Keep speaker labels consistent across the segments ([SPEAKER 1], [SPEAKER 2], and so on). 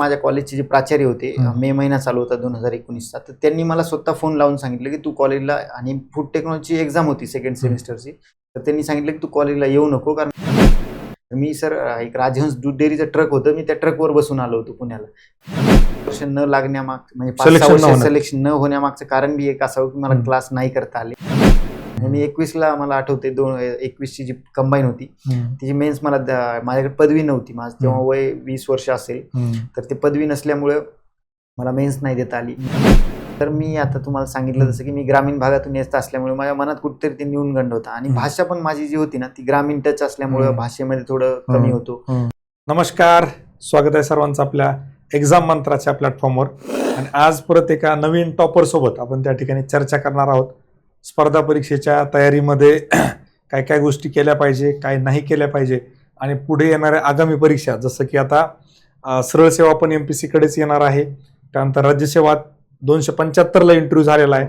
[SPEAKER 1] माझ्या कॉलेजचे जे प्राचार्य होते, मे महिना चालू होता 2019चा, तर त्यांनी मला स्वतः फोन लावून सांगितलं की तू कॉलेजला, आणि फूड टेक्नॉलॉजी एक्झाम होती सेकंड सेमिस्टरची, तर त्यांनी सांगितलं की तू कॉलेजला येऊ नको, कारण मी सर एक राजहंस दूध डेअरीचं ट्रक होतं, मी त्या ट्रकवर बसून आलो होतो पुण्याला. वर्ष न लागण्यामागचं म्हणजे 5-6 वर्ष सिलेक्शन न होण्यामागचं कारण बी एक असावं की मला क्लास नाही करता आले. मी 21ला मला आठवते 21ची जी कंबाईन होती तिची मेन्स मला माझ्याकडे पदवी नव्हती, माझं तेव्हा वय 20 वर्ष असेल, तर ते पदवी नसल्यामुळे मला मेन्स नाही देता आली. तर मी आता तुम्हाला सांगितलं जसं की मी ग्रामीण भागातून येत असल्यामुळे माझ्या मनात कुठेतरी ते न्यूनगंड होता, आणि भाषा पण माझी जी होती ना ती ग्रामीण टच असल्यामुळे भाषेमध्ये थोडं कमी होतो.
[SPEAKER 2] नमस्कार, स्वागत आहे सर्वांचं आपल्या एक्झाम मंत्राच्या प्लॅटफॉर्मवर. आणि आज परत एका नवीन टॉपर सोबत आपण त्या ठिकाणी चर्चा करणार आहोत. स्पर्धा परीक्षेच्या तयारीमध्ये काय काय गोष्टी केल्या पाहिजे, काय नाही केल्या पाहिजे, आणि पुढे येणाऱ्या आगामी परीक्षा, जसं की आता सरळ सेवा पण MPSC कडेच येणार आहे, त्यानंतर राज्यसेवा 275ला इंटरव्ह्यू झालेला आहे,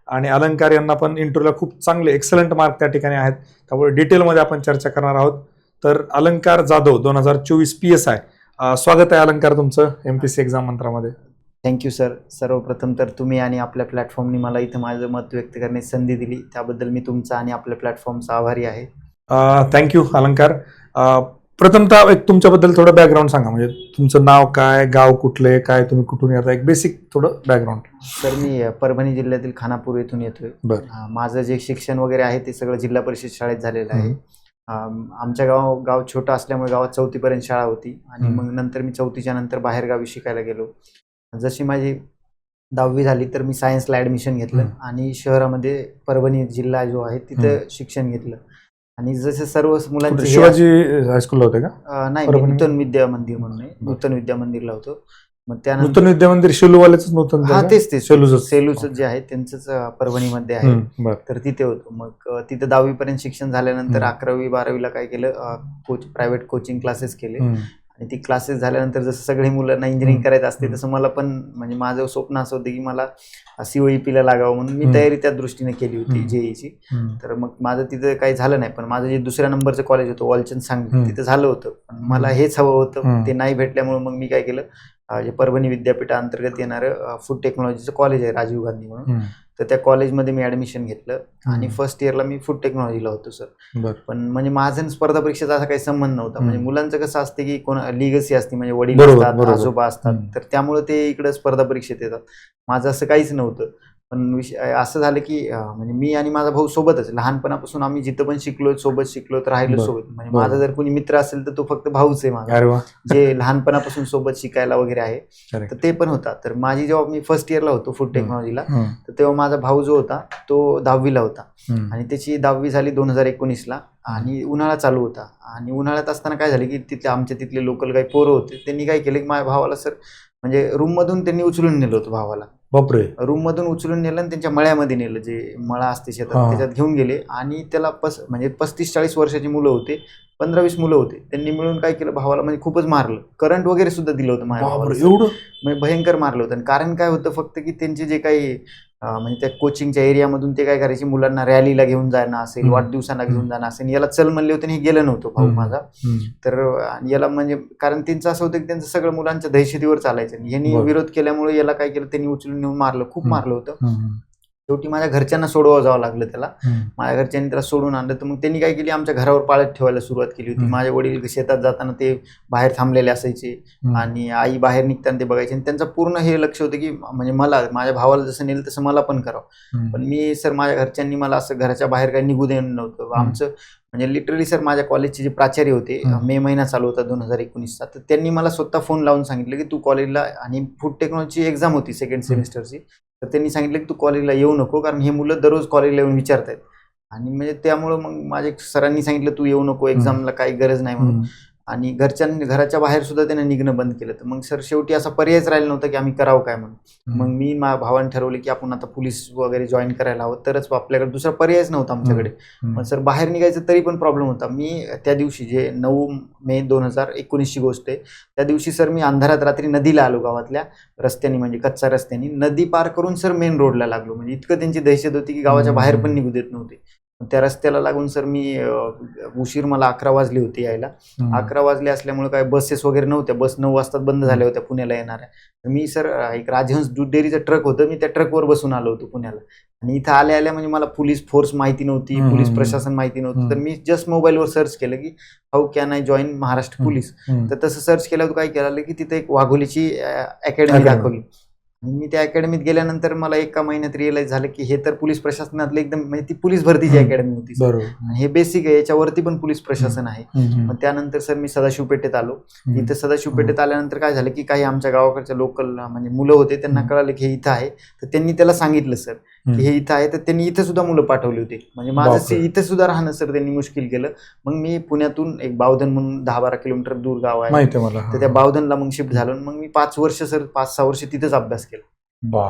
[SPEAKER 2] आणि अलंकार यांना पण इंटरव्ह्यूला खूप चांगले एक्सलंट मार्क त्या ठिकाणी आहेत. त्यामुळे डिटेलमध्ये आपण चर्चा करणार आहोत. तर अलंकार जाधव 2024 PSI, स्वागत आहे अलंकार तुमचं MPSC एक्झाम मंत्रामध्ये.
[SPEAKER 1] Thank you sir. सर्वप्रथम तर तुम्ही आणि आपल्या प्लॅटफॉर्मनी मला इथं माझं मत व्यक्त करण्याची संधी दिली, त्याबद्दल मी तुमचा आणि आपल्या प्लॅटफॉर्मचा आभारी आहे.
[SPEAKER 2] थँक्यू अलंकार. प्रथमतः एक तुमच्याबद्दल थोडं बॅकग्राऊंड सांगा, म्हणजे तुमचं नाव काय, गाव कुठले, काय, तुम्ही कुठून येता, एक बेसिक थोडं बॅकग्राऊंड.
[SPEAKER 1] सर मी परभणी जिल्ह्यातील खानापूर येथून येतोय. माझं जे शिक्षण वगैरे आहे ते सगळं जिल्हा परिषद शाळेत झालेलं आहे. आमच्या गाव छोटं असल्यामुळे गावात 4थी पर्यंत शाळा होती, आणि मग नंतर मी 4थीच्या नंतर बाहेर गावी शिकायला गेलो. जशी माझी 10वी झाली तर मी सायन्सला ॲडमिशन घेतलं, आणि शहरामध्ये परभणी जिल्हा जो आहे तिथं शिक्षण घेतलं. आणि जसे सर्व मुलांचे
[SPEAKER 2] शिवाजी हायस्कूलला होते का?
[SPEAKER 1] नाही, नूतन विद्या मंदिर म्हणून आहे, नूतन विद्या मंदिरला होतो. मग त्यानंतर
[SPEAKER 2] नूतन विद्या मंदिर शेलूवाल्याच नूतन,
[SPEAKER 1] हा तेच सेलूच जे आहे त्यांचंच परभणीमध्ये आहे, तर तिथे होतो. मग तिथे 10वी पर्यंत शिक्षण झाल्यानंतर 11वी 12वीला काय केलं, प्रायव्हेट कोचिंग क्लासेस केले. आणि ती क्लासेस झाल्यानंतर जसं सगळे मुलांना इंजिनिअरिंग करायचं असते तसं मला पण, म्हणजे माझं स्वप्न असं होतं की मला COEPला लागावं, म्हणून मी तयारी त्या दृष्टीने केली होती JEEची. तर मग माझं तिथं काही झालं नाही, पण माझं जे दुसऱ्या नंबरचं कॉलेज होतं वालचंद सांगली, तिथं झालं होतं, पण मला हेच हवं होतं, ते नाही भेटल्यामुळे मग मी काय केलं, जे परभणी विद्यापीठाअंतर्गत येणारं फूड टेक्नॉलॉजीचं कॉलेज आहे राजीव गांधी म्हणून, तर त्या कॉलेजमध्ये मी ॲडमिशन घेतलं, आणि फर्स्ट इयरला मी फूड टेक्नॉलॉजीला होतो सर. पण म्हणजे माझं स्पर्धा परीक्षेचा असा काही संबंध नव्हता. म्हणजे मुलांचं कसं असते की कोण लिगसी असते, म्हणजे वडील असतात, आजोबा असतात, तर त्यामुळे ते इकडे स्पर्धा परीक्षेत येतात. माझं असं काहीच नव्हतं. पण असं झालं की म्हणजे मी आणि माझा भाऊ सोबतच लहानपणापासून आम्ही जिथं पण शिकलो सोबत, शिकलो तर राहिलो सोबत. म्हणजे माझा जर कोणी मित्र असेल तर तो फक्त भाऊच आहे माझा, जे लहानपणापासून सोबत शिकायला वगैरे आहे, तर ते पण होता. तर माझी जेव्हा मी फर्स्ट इयरला होतो फूड टेक्नॉलॉजीला, तर तेव्हा माझा भाऊ जो होता तो 10वीला होता, आणि त्याची 10वी झाली 2019ला, आणि उन्हाळा चालू होता. आणि उन्हाळ्यात असताना काय झालं की तिथले लोकल काही पोरं होते, त्यांनी काय केलं की माझ्या भावाला सर म्हणजे रूममधून त्यांनी उचलून नेलं होतं भावाला.
[SPEAKER 2] बापरे.
[SPEAKER 1] रूममधून उचलून नेलं आणि त्यांच्या मळ्यामध्ये नेलं, जे मळा असते शेतात त्याच्यात घेऊन गेले. आणि त्याला म्हणजे 35-40 वर्षाची मुलं होते, 15-20 मुलं होते, त्यांनी मिळून काय केलं, भावाला म्हणजे खूपच मारलं, करंट वगैरे सुद्धा दिलं होतं माझ्या भावाला, एवढं म्हणजे भयंकर मारलं होतं. आणि कारण काय होतं फक्त की त्यांचे जे काही म्हणजे त्या कोचिंगच्या एरियामधून ते काय करायचे, मुलांना रॅलीला घेऊन जाणं असेल, वाढदिवसांना घेऊन जाणं असेल, याला चल म्हणले होते आणि हे गेलं नव्हतं भाऊ माझा. तर याला म्हणजे कारण त्यांचं असं होतं की त्यांचं सगळं मुलांच्या दहशतीवर चालायचं, आणि यांनी विरोध केल्यामुळे याला काय केलं, त्यांनी उचलून नेऊन मारलं, खूप मारलं होतं. शेवटी माझ्या घरच्यांना सोडवावं जावं लागलं त्याला. माझ्या घरच्यांनी त्याला सोडून आणलं, तर मग त्यांनी काय केली, आमच्या घरावर पाळत ठेवायला सुरुवात केली होती. माझे वडील शेतात जाताना ते बाहेर थांबलेले असायचे, आणि आई बाहेर निघताना ते बघायचे, आणि त्यांचं पूर्ण हे लक्ष होतं की म्हणजे मला, माझ्या भावाला जसं नेलं तसं मला पण करावं. पण मी सर, माझ्या घरच्यांनी मला असं घराच्या बाहेर काही निघू देणं नव्हतं. आमचं म्हणजे लिटरली सर, माझ्या कॉलेजचे जे प्राचार्य होते, मे महिना चालू होता 2019चा, तर त्यांनी मला स्वतः फोन लावून सांगितलं की तू कॉलेजला, आणि फूड टेक्नॉलॉजीची एक्झाम होती सेकंड सेमिस्टरची, तर त्यांनी सांगितलं की तू कॉलेजला येऊ नको, कारण हे मुलं दररोज कॉलेजला येऊन विचारतायत. आणि म्हणजे त्यामुळं मग माझ्या सरांनी सांगितलं तू येऊ नको, एक्झामला काही गरज नाही म्हणून. आणि घराच्या बाहेर सुद्धा त्याने निघणं बंद केलं. तर मग सर शेवटी असा पर्यायच राहिला नव्हता की आम्ही करावं काय म्हणून. मग मी माझ्या भावाने ठरवलं की आपण आता पोलीस वगैरे जॉईन करायला हवं, तरच आपल्याकडे दुसरा पर्यायच नव्हता आमच्याकडे. पण सर बाहेर निघायचं तरी पण प्रॉब्लेम होता. मी त्या दिवशी, जे 9 मे 2019ची गोष्ट आहे, त्या दिवशी सर मी अंधारात रात्री नदीला आलो, गावातल्या रस्त्याने, म्हणजे कच्च्या रस्त्याने नदी पार करून सर मेन रोडला लागलो. म्हणजे इतकं त्यांची दहशत होती की गावाच्या बाहेर पण निघू देत नव्हते. त्या रस्त्याला लागून सर मी उशीर मला 11 वाजले होते यायला. 11 वाजले असल्यामुळे काय बसेस वगैरे नव्हत्या. बस 9 वाजता बंद झाल्या होत्या पुण्याला येणाऱ्या. मी सर एक राजहंस दूध डेअरीचं ट्रक होतं, मी त्या ट्रकवर बसून आलो होतो पुण्याला. आणि इथं आल्या म्हणजे मला पोलीस फोर्स माहिती नव्हती, पोलीस प्रशासन माहिती नव्हतं. तर मी जस्ट मोबाईलवर सर्च केलं की how can I join Maharashtra police. तर तसं सर्च केलं तर काय केलं की तिथे एक वाघोलीची अकॅडमी दाखवली. मी त्या अकॅडमीत गेल्यानंतर मला एका महिन्यात रिअलाइज झालं की हे तर पोलीस प्रशासनातलं एकदम म्हणजे ती पोलीस भरतीची अकॅडमी होती. हे बेसिक आहे, याच्यावरती पण पोलीस प्रशासन आहे. मग त्यानंतर सर मी सदाशिव पेठेत आलो. इथं सदाशिव पेठेत आल्यानंतर काय झालं की काही आमच्या गावाकडच्या लोकल म्हणजे मुलं होते, त्यांना कळालं की हे इथं आहे. तर त्यांनी त्याला सांगितलं सर की हे इथं आहे. तर त्यांनी इथं सुद्धा मुलं पाठवली होती. म्हणजे माझं इथं सुद्धा राहणं सर त्यांनी मुश्किल केलं. मग मी पुण्यातून एक बावधन म्हणून 10-12 किलोमीटर दूर गाव आहे, तर त्या बावधनला मग शिफ्ट झालो. मग मी 5 वर्ष सर 5-6 वर्ष तिथंच अभ्यास केला.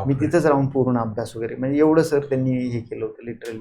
[SPEAKER 1] मी तिथंच राहून पूर्ण अभ्यास वगैरे म्हणजे एवढं सर त्यांनी हे केलं होतं लिटरली.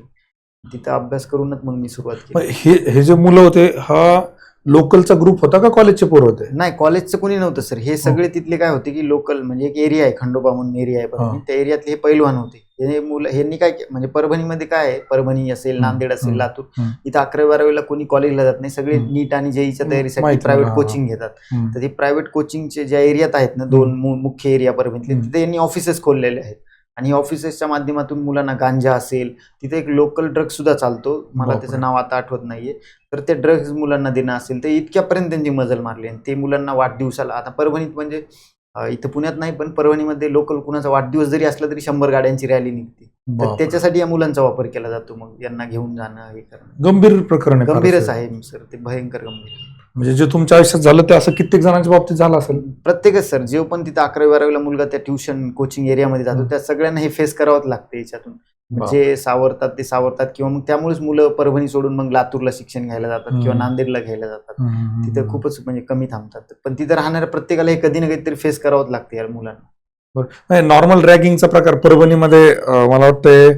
[SPEAKER 1] तिथं अभ्यास करूनच मग मी सुरुवात केली.
[SPEAKER 2] हे जे मुलं होते हा लोकलचा ग्रुप होता का कॉलेजचे पोरं होते?
[SPEAKER 1] नाही, कॉलेजचं कोणी नव्हतं सर. हे सगळे तिथले काय होते की लोकल म्हणजे एक एरिया आहे खंडोबा म्हणून एरिया आहे परभणी, त्या एरियातले हे पैलवान होते. हे मुलं ह्यांनी काय म्हणजे परभणीमध्ये काय आहे, परभणी असेल, नांदेड असेल, लातूर, इथं 11वी-12वीला कोणी कॉलेजला जात नाही. सगळे नीट आणि जेईच्या तयारीसाठी प्रायव्हेट कोचिंग घेतात. तर ते प्रायव्हेट कोचिंगचे ज्या एरियात आहेत ना, 2 मुख्य एरिया परभणीतले, तिथे यांनी ऑफिसेस खोललेले आहेत. आणि ऑफिसेसच्या माध्यमातून मुलांना गांजा असेल, तिथे एक लोकल ड्रग सुद्धा चालतो, मला त्याचं नाव आता आठवत नाहीये. तर ते ड्रग्स मुलांना देणं असेल तर इतक्यापर्यंत त्यांची मजल मारली. आणि ते मुलांना वाढदिवसाला आता परभणीत म्हणजे इथं पुण्यात नाही पण परभणीमध्ये लोकल कुणाचा वाढदिवस जरी असला तरी 100 गाड्यांची रॅली निघते. तर त्याच्यासाठी या मुलांचा वापर केला जातो. मग यांना घेऊन जाणं हे करणं
[SPEAKER 2] गंभीर प्रकरण,
[SPEAKER 1] गंभीरच आहे सर, ते भयंकर गंभीर.
[SPEAKER 2] म्हणजे जे तुमच्या आयुष्यात झालं ते असं कित्येक जणांच्या बाबतीत झालं असेल?
[SPEAKER 1] प्रत्येकच सर, जे पण तिथे 11वी-12वीला मुलगा त्या ट्युशन कोचिंग एरियामध्ये जातो त्या सगळ्यांना हे फेस करावंच लागतं याच्यातून. जे सावरतात ते सावरतात किंवा मग त्यामुळेच मुलं परभणी सोडून मग लातूरला शिक्षण घ्यायला जातात किंवा नांदेडला घ्यायला जातात. तिथं खूपच म्हणजे कमी थांबतात. पण तिथं राहणाऱ्या प्रत्येकाला हे कधी ना कधीतरी फेस करावंच लागतं या मुलांना.
[SPEAKER 2] नॉर्मल रॅगिंगचा प्रकार परभणीमध्ये मला वाटतंय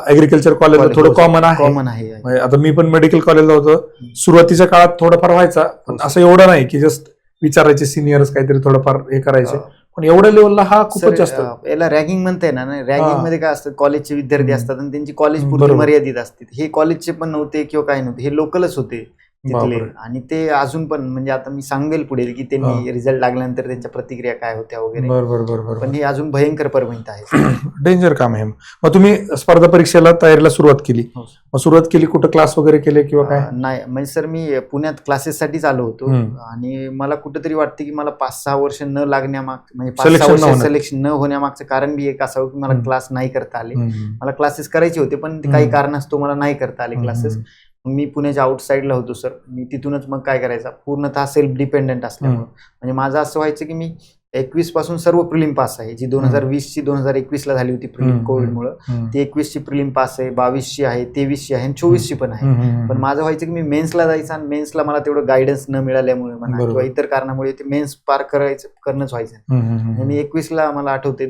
[SPEAKER 2] ऍग्रिकल्चर कॉलेजला थोडं कॉमन आहे. आता मी पण मेडिकल कॉलेजला होतो, सुरुवातीच्या काळात थोडंफार व्हायचा, पण असं एवढं नाही की जस्ट विचारायचे सिनियर्स काहीतरी थोडंफार हे करायचे. पण एवढ्या लेवलला हा खूपच जास्त.
[SPEAKER 1] याला रॅगिंग म्हणताय ना, रॅगिंग मध्ये काय असतं, कॉलेजचे विद्यार्थी असतात आणि त्यांची कॉलेज पूर्ण मर्यादित असते. हे कॉलेजचे पण नव्हते किंवा काय नव्हते, हे लोकलच होते तिथले. आणि ते अजून पण म्हणजे आता मी सांगेल पुढे की त्यांनी रिझल्ट लागल्यानंतर त्यांच्या प्रतिक्रिया काय होत्या वगैरे.
[SPEAKER 2] बरोबर.
[SPEAKER 1] पण हे अजून भयंकर परभणीत आहे.
[SPEAKER 2] डेंजर काम आहे. मग तुम्ही स्पर्धा परीक्षेला तयारीला सुरुवात केली, कुठं क्लास वगैरे केले किंवा काय?
[SPEAKER 1] नाही, म्हणजे सर मी पुण्यात क्लासेससाठीच आलो होतो. आणि मला कुठेतरी वाटतं की मला 5-6 वर्ष न लागण्यामागचं म्हणजे 5-6 वर्ष सिलेक्शन न होण्यामागचं कारण बी एक असावं की मला क्लास नाही करता आले. मला क्लासेस करायचे होते पण काही कारणास्तव मला नाही करता आले क्लासेस. मी पुण्याच्या आउटसाईडला होतो सर. मी तिथूनच मग काय करायचं, पूर्णतः सेल्फ डिपेंडेंट असल्यामुळे म्हणजे माझं असं व्हायचं की मी 21 पासून सर्व प्रिलिम पास आहे, जी 2020ची 2021ला झाली होती प्रिलिम कोविडमुळे. ती 21ची प्रिलिम पास आहे, 22ची आहे, 23ची आहे आणि 24ची पण आहे. पण माझं व्हायचं की मी मेन्सला जायचं आणि मेन्सला मला तेवढं गायडन्स न मिळाल्यामुळे म्हणा किंवा इतर कारणामुळे ते मेन्स पार करणंच व्हायचं. मी 21ला मला आठवते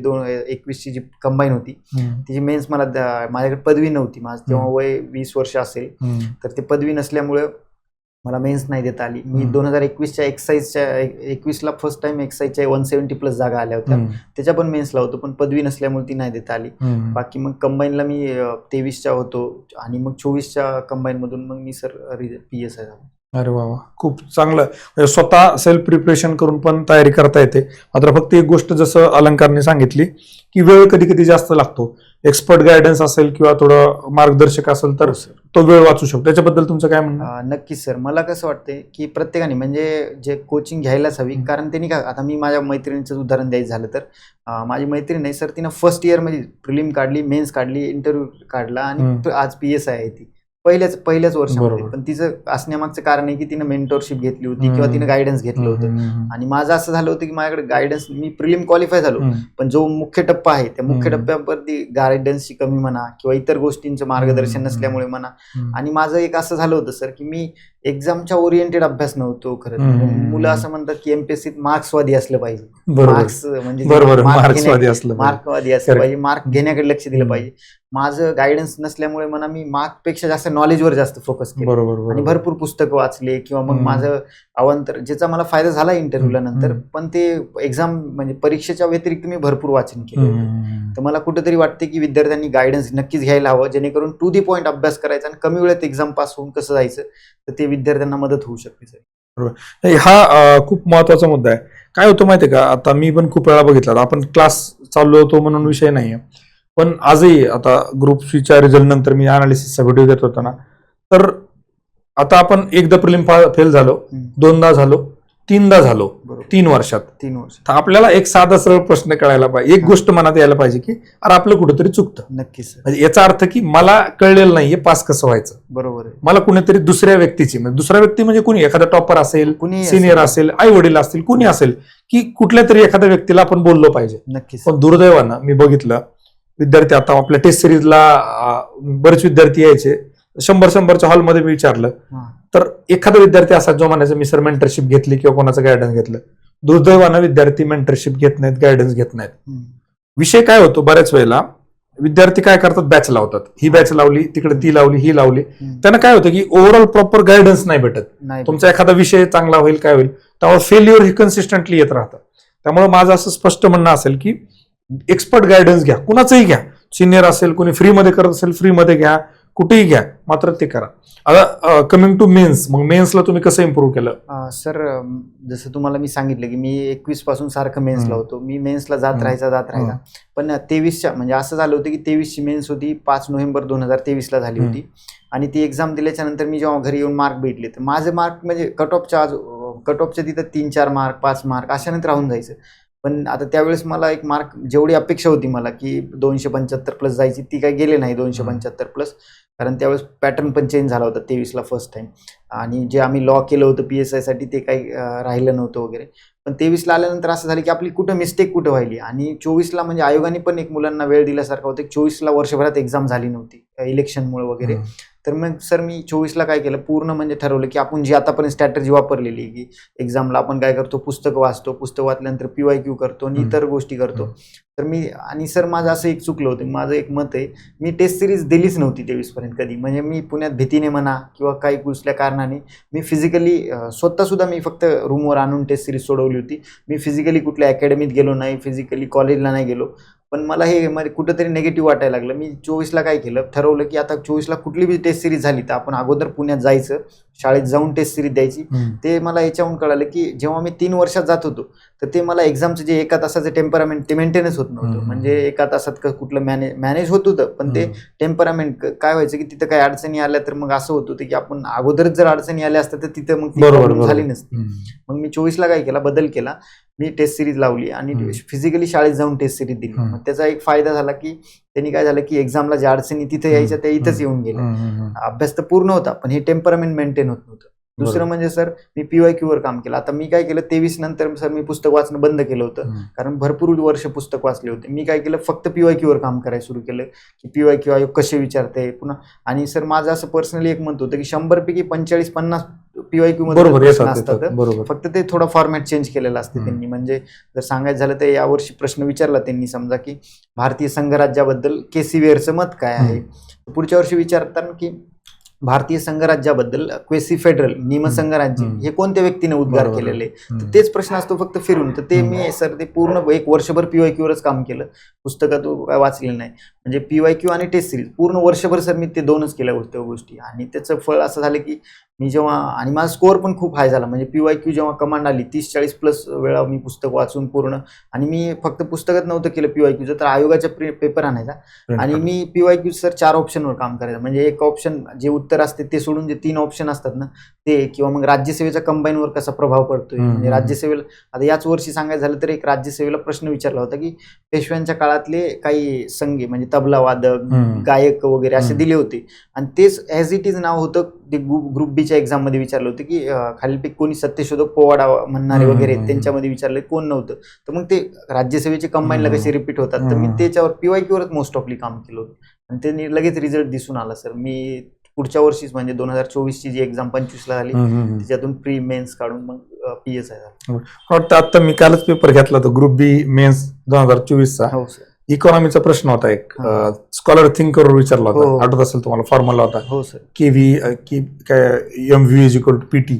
[SPEAKER 1] 21ची जी कंबाईन होती तिची मेन्स मला माझ्याकडे पदवी नव्हती. माझं तेव्हा वय 20 वर्ष असेल, तर ते पदवी नसल्यामुळे मला मेन्स नाही देता आली. मी 2021च्या एक्साईजच्या 21ला फर्स्ट टाइम एक्साईजच्या 170+ जागा आल्या होत्या, त्याच्या पण मेन्सला होतो पण पदवी नसल्यामुळे ती नाही देता आली. बाकी मग कंबाईनला मी 23च्या होतो आणि मग 24च्या कंबाईन मधून मग मी सर PSI झालो.
[SPEAKER 2] अरे वा, खूप चांगलं. स्वतः सेल्फ प्रिपरेशन करून पण तयारी करता येते. मात्र फक्त एक गोष्ट जसं अलंकारने सांगितली की वेळ कधी कधी जास्त लागतो. एक्सपर्ट गायडन्स असेल किंवा थोडं मार्गदर्शक असेल तर तो वेळ वाचू शकतो. त्याच्याबद्दल तुमचं काय म्हणणं?
[SPEAKER 1] नक्कीच सर, मला कसं वाटतंय की प्रत्येकाने म्हणजे जे कोचिंग घ्यायलाच हवी. कारण त्यांनी काय, आता मी माझ्या मैत्रिणीचं उदाहरण द्यायचं झालं तर माझी मैत्रीण आहे सर, तिनं फर्स्ट इयर मध्ये प्रिलिम काढली, मेन्स काढली, इंटरव्ह्यू काढला आणि आज PSI आहे ती पहिल्याच वर्षामध्ये. पण तिचं असण्यामागचं कारण आहे की तिनं मेंटरशिप घेतली होती किंवा तिनं गायडन्स घेतलं होतं. आणि माझं असं झालं होतं की माझ्याकडे गायडन्स, मी प्रिलिम क्वालिफाय झालो पण जो मुख्य टप्पा आहे त्या मुख्य टप्प्यावरती गायडन्सची कमी म्हणा किंवा इतर गोष्टींचं मार्गदर्शन नसल्यामुळे म्हणा. आणि माझं एक असं झालं होतं सर की मी एक्झामच्या ओरिएंटेड अभ्यास नव्हतो खरं. मुलं असं म्हणतात की MPSCत मार्क्सवादी असलं पाहिजे, मार्क्स म्हणजे मार्कवादी असलं पाहिजे, मार्क घेण्याकडे लक्ष दिलं पाहिजे. माझं गायडन्स नसल्यामुळे म्हणा मी मार्कपेक्षा जास्त पेक्षा नॉलेजवर जास्त फोकस केलं
[SPEAKER 2] बरोबर
[SPEAKER 1] आणि भरपूर पुस्तकं वाचले किंवा मग माझं अवांतर ज्याचा मला फायदा झाला इंटरव्ह्यूला नंतर. पण ते एक्झाम म्हणजे परीक्षेच्या व्यतिरिक्त मी भरपूर वाचन केलं. तर मला कुठेतरी वाटते की विद्यार्थ्यांनी गायडन्स नक्कीच घ्यायला हवं, जेणेकरून टू दी पॉईंट अभ्यास करायचा आणि कमी वेळेत एक्झाम पास होऊन कसं जायचं तर ते विद्यार्थ्यांना मदत होऊ शकते.
[SPEAKER 2] हा खूप महत्वाचा मुद्दा आहे. काय होतं माहितीये का, आता मी पण खूप वेळा बघितलं, आपण क्लास चाललो होतो म्हणून विषय नाहीये, पण आजही आता ग्रुप सीच्या रिझल्ट नंतर मी अनालिसिसचा व्हिडिओ घेत होता ना, तर आता आपण एकदा प्रिलिम फेल झालो, दोनदा झालो, तीनदा झालो 3 वर्षात. तर आपल्याला एक साधा सरळ प्रश्न कळायला पाहिजे, एक गोष्ट मनात यायला पाहिजे की अरे आपलं कुठेतरी चुकतं.
[SPEAKER 1] नक्कीच.
[SPEAKER 2] म्हणजे याचा अर्थ की मला कळलेलं नाहीये पास कसं व्हायचं.
[SPEAKER 1] बरोबर आहे.
[SPEAKER 2] मला कुणीतरी दुसऱ्या व्यक्तीची, म्हणजे दुसरा व्यक्ती म्हणजे कुणी, एखादा टॉपर असेल,
[SPEAKER 1] कुणी
[SPEAKER 2] सिनियर असेल, आई वडील असतील, कुणी असेल, की कुठल्या तरी एखाद्या व्यक्तीला आपण बोललो पाहिजे.
[SPEAKER 1] नक्कीच.
[SPEAKER 2] पण दुर्दैवानं मी बघितलं, विद्यार्थी आता आपल्या टेस्ट सिरीजला बरेच विद्यार्थी यायचे, 100-100च्या हॉलमध्ये मी विचारलं तर एखादा विद्यार्थी असा जो म्हणायचा मी सर मेंटरशिप घेतली किंवा कोणाचं गायडन्स घेतलं. दुर्दैवानं विद्यार्थी मेंटरशिप घेत नाहीत, गायडन्स घेत नाहीत. विषय काय होतो, बऱ्याच वेळेला विद्यार्थी काय करतात, बॅच लावतात, ही बॅच लावली, तिकडे ती लावली, ही लावली. त्यांना काय होतं की ओव्हरऑल प्रॉपर गायडन्स नाही भेटत. तुमचा एखादा विषय चांगला होईल, काय होईल, त्यामुळे फेल्युअर हे कन्सिस्टंटली येत राहतं. त्यामुळे माझं असं स्पष्ट म्हणणं असेल की एक्सपर्ट गायडन्स घ्या, कुणाचंही घ्या, सिनियर असेल, कोणी फ्रीमध्ये करत असेल फ्रीमध्ये घ्या, कुठेही घ्या, मात्र ते करा. आता कमिंग टू मेन्स, मग मेन्सला तुम्ही कसं इम्प्रूव्ह केलं?
[SPEAKER 1] सर जसं तुम्हाला मी सांगितलं की मी 21 पासून सारखं मेन्सला होतो, मी मेन्सला जात राहायचा. पण 23च्या म्हणजे असं झालं होतं की 23ची मेन्स होती 5 नोव्हेंबर 2023 ला झाली होती आणि ती एक्झाम दिल्याच्या नंतर मी जेव्हा घरी येऊन मार्क भेटले तर माझे मार्क म्हणजे कटऑफच्या तिथं 3-4 मार्क 5 मार्क अशानंतर राहून जायचं. पण आता त्यावेळेस मला एक मार्क जेवढी अपेक्षा होती मला की 275 प्लस जायची, ती काही गेले नाही 275 प्लस, कारण त्यावेळेस पॅटर्न पण चेंज झाला होता 23ला फर्स्ट टाइम, आणि जे आम्ही लॉ केलं होतं PSI साठी ते काही राहिलं नव्हतं वगैरे. पण 23ला आल्यानंतर असं झालं की आपली कुठं मिस्टेक कुठं व्हायली, आणि 24ला म्हणजे आयोगाने पण एक मुलांना वेळ दिल्यासारखा होतं. 24ला वर्षभरात एक्झाम झाली नव्हती इलेक्शनमुळे वगैरे. तर मग सर मी 24ला काय केलं, पूर्ण म्हणजे ठरवलं की आपण जी आतापर्यंत स्ट्रॅटेजी वापरलेली की एक्झामला आपण काय करतो, पुस्तक वाचतो, पुस्तक वाचल्यानंतर PYQ करतो आणि इतर गोष्टी करतो. तर मी, आणि सर माझं असं एक चुकलं होतं, माझं एक मत आहे, मी टेस्ट सिरीज दिलीच नव्हती 23 पर्यंत कधी. म्हणजे मी पुण्यात भीतीने म्हणा किंवा काही कुठल्या कारणाने मी फिजिकली स्वतः सुद्धा मी फक्त रूमवर आणून टेस्ट सिरीज सोडवली होती. मी फिजिकली कुठल्या अकॅडमीत गेलो नाही, फिजिकली कॉलेजला नाही गेलो. पण मला हे म्हणजे कुठंतरी निगेटिव्ह वाटायला लागलं. मी 24ला काय केलं, ठरवलं की आता 24ला कुठली बी टेस्ट सिरीज झाली तर आपण अगोदर पुण्यात जायचं, शाळेत जाऊन टेस्ट सिरीज द्यायची. ते मला याच्याहून कळालं की जेव्हा मी 3 वर्षात जात होतो तर ते मला एक्झामचं जे एका तासाचं टेम्परामेंट ते मेंटेनच होत नव्हतं. म्हणजे एका तासात कुठलं मॅनेज होत होतं, पण ते टेम्परामेंट काय व्हायचं की तिथं काही अडचणी आल्या तर मग असं होत होतं की आपण अगोदरच जर अडचणी आल्या असतात तर तिथं मग ती झाली नसती. मग मी 24ला काय केला, बदल केला, मी टेस्ट सिरीज लावली आणि फिजिकली शाळेत जाऊन टेस्ट सिरीज दिली. मग त्याचा एक फायदा झाला की त्यांनी काय झालं की एक्झामला ज्या अडचणी तिथे यायच्या त्या इथंच येऊन गेल्या. अभ्यास तर पूर्ण होता पण हे टेम्परामेंट मेंटेन होत नव्हतं. दुसरं म्हणजे सर मी PYQ वर काम केलं. आता मी काय केलं, 23 नंतर सर मी पुस्तक वाचणं बंद केलं होतं, कारण भरपूर वर्ष पुस्तक वाचले होते. मी काय केलं, फक्त PYQ वर काम करायला सुरू केलं की PYQ आयोग कसे विचारते पुन्हा. आणि सर माझं असं पर्सनली एक मत होतं की 100 पैकी 45-50 PYQ मध्ये प्रश्न असतात, फक्त ते थोडा फॉर्मॅट चेंज केलेला असते त्यांनी. म्हणजे जर सांगायचं झालं तर यावर्षी प्रश्न विचारला त्यांनी, समजा की भारतीय संघराज्याबद्दल केसी वेअरचं मत काय आहे. पुढच्या वर्षी विचारतात की भारतीय संघराज्याबद्दल क्वेसी फेडरल निमसंघराज्य हे कोणत्या व्यक्तीने उद्गार केलेले, तेच प्रश्न असतो फक्त फिरून. तर ते मी सर ते पूर्ण 1 वर्षभर PYQ वरच काम केलं, पुस्तकात काय वाचलेलं नाही. म्हणजे PYQ आणि टेस्ट सिरीज पूर्ण वर्षभर सर मी ते 2च केल्या गोष्टी, आणि त्याचं फळ असं झालं की मी जेव्हा, आणि माझा स्कोअर पण खूप हाय झाला. म्हणजे PYQ जेव्हा कमांड आली 30-40 प्लस वेळा मी पुस्तक वाचून पूर्ण, आणि मी फक्त पुस्तकात नव्हतं केलं PYQचं, तर आयोगाच्या पेपर आणायचा आणि मी PYQ सर 4 ऑप्शनवर काम करायचं. म्हणजे एक ऑप्शन जे उत्तर असते ते सोडून जे 3 ऑप्शन असतात ना ते, किंवा मग राज्यसेवेचा कंबाईनवर कसा प्रभाव पडतोय. म्हणजे राज्यसेवेला आता याच वर्षी सांगायचं झालं तर एक राज्यसेवेला प्रश्न विचारला होता की पेशव्यांच्या काळातले काही संगीत म्हणजे तबला वादक, गायक वगैरे असे दिले होते, आणि तेच ॲज इट इज नाव होतं. ते ग्रुप बीच्या एक्झाम मध्ये विचारलं होतं की खालीलपैकी कोणी सत्यशोधक पोवाडा म्हणणारे वगैरे, त्यांच्यामध्ये विचारले कोण नव्हतं. तर मग ते राज्यसेवेचे कंबाईनला कसे रिपीट होतात, तर मी त्याच्यावर PYQ वरच मोस्ट ऑफली काम केलं होतं, आणि त्यांनी लगेच रिझल्ट दिसून आला सर. मी पुढच्या वर्षीच म्हणजे 2024ची जी एक्झाम 25ला झाली त्याच्यातून प्री मेन्स काढून मग PSI झाला.
[SPEAKER 2] वाटतं आता मी कालच पेपर घेतला होता ग्रुप बी मेन्स 2024चा.
[SPEAKER 1] हो सर.
[SPEAKER 2] इकॉनॉमीचा प्रश्न होता एक,
[SPEAKER 1] हा.
[SPEAKER 2] स्कॉलर थिंकर विचारला
[SPEAKER 1] हो.
[SPEAKER 2] होता, आठवत असेल तुम्हाला, फॉर्म्युला होता
[SPEAKER 1] हो सर.
[SPEAKER 2] केव्ही काय MV is equal to PT,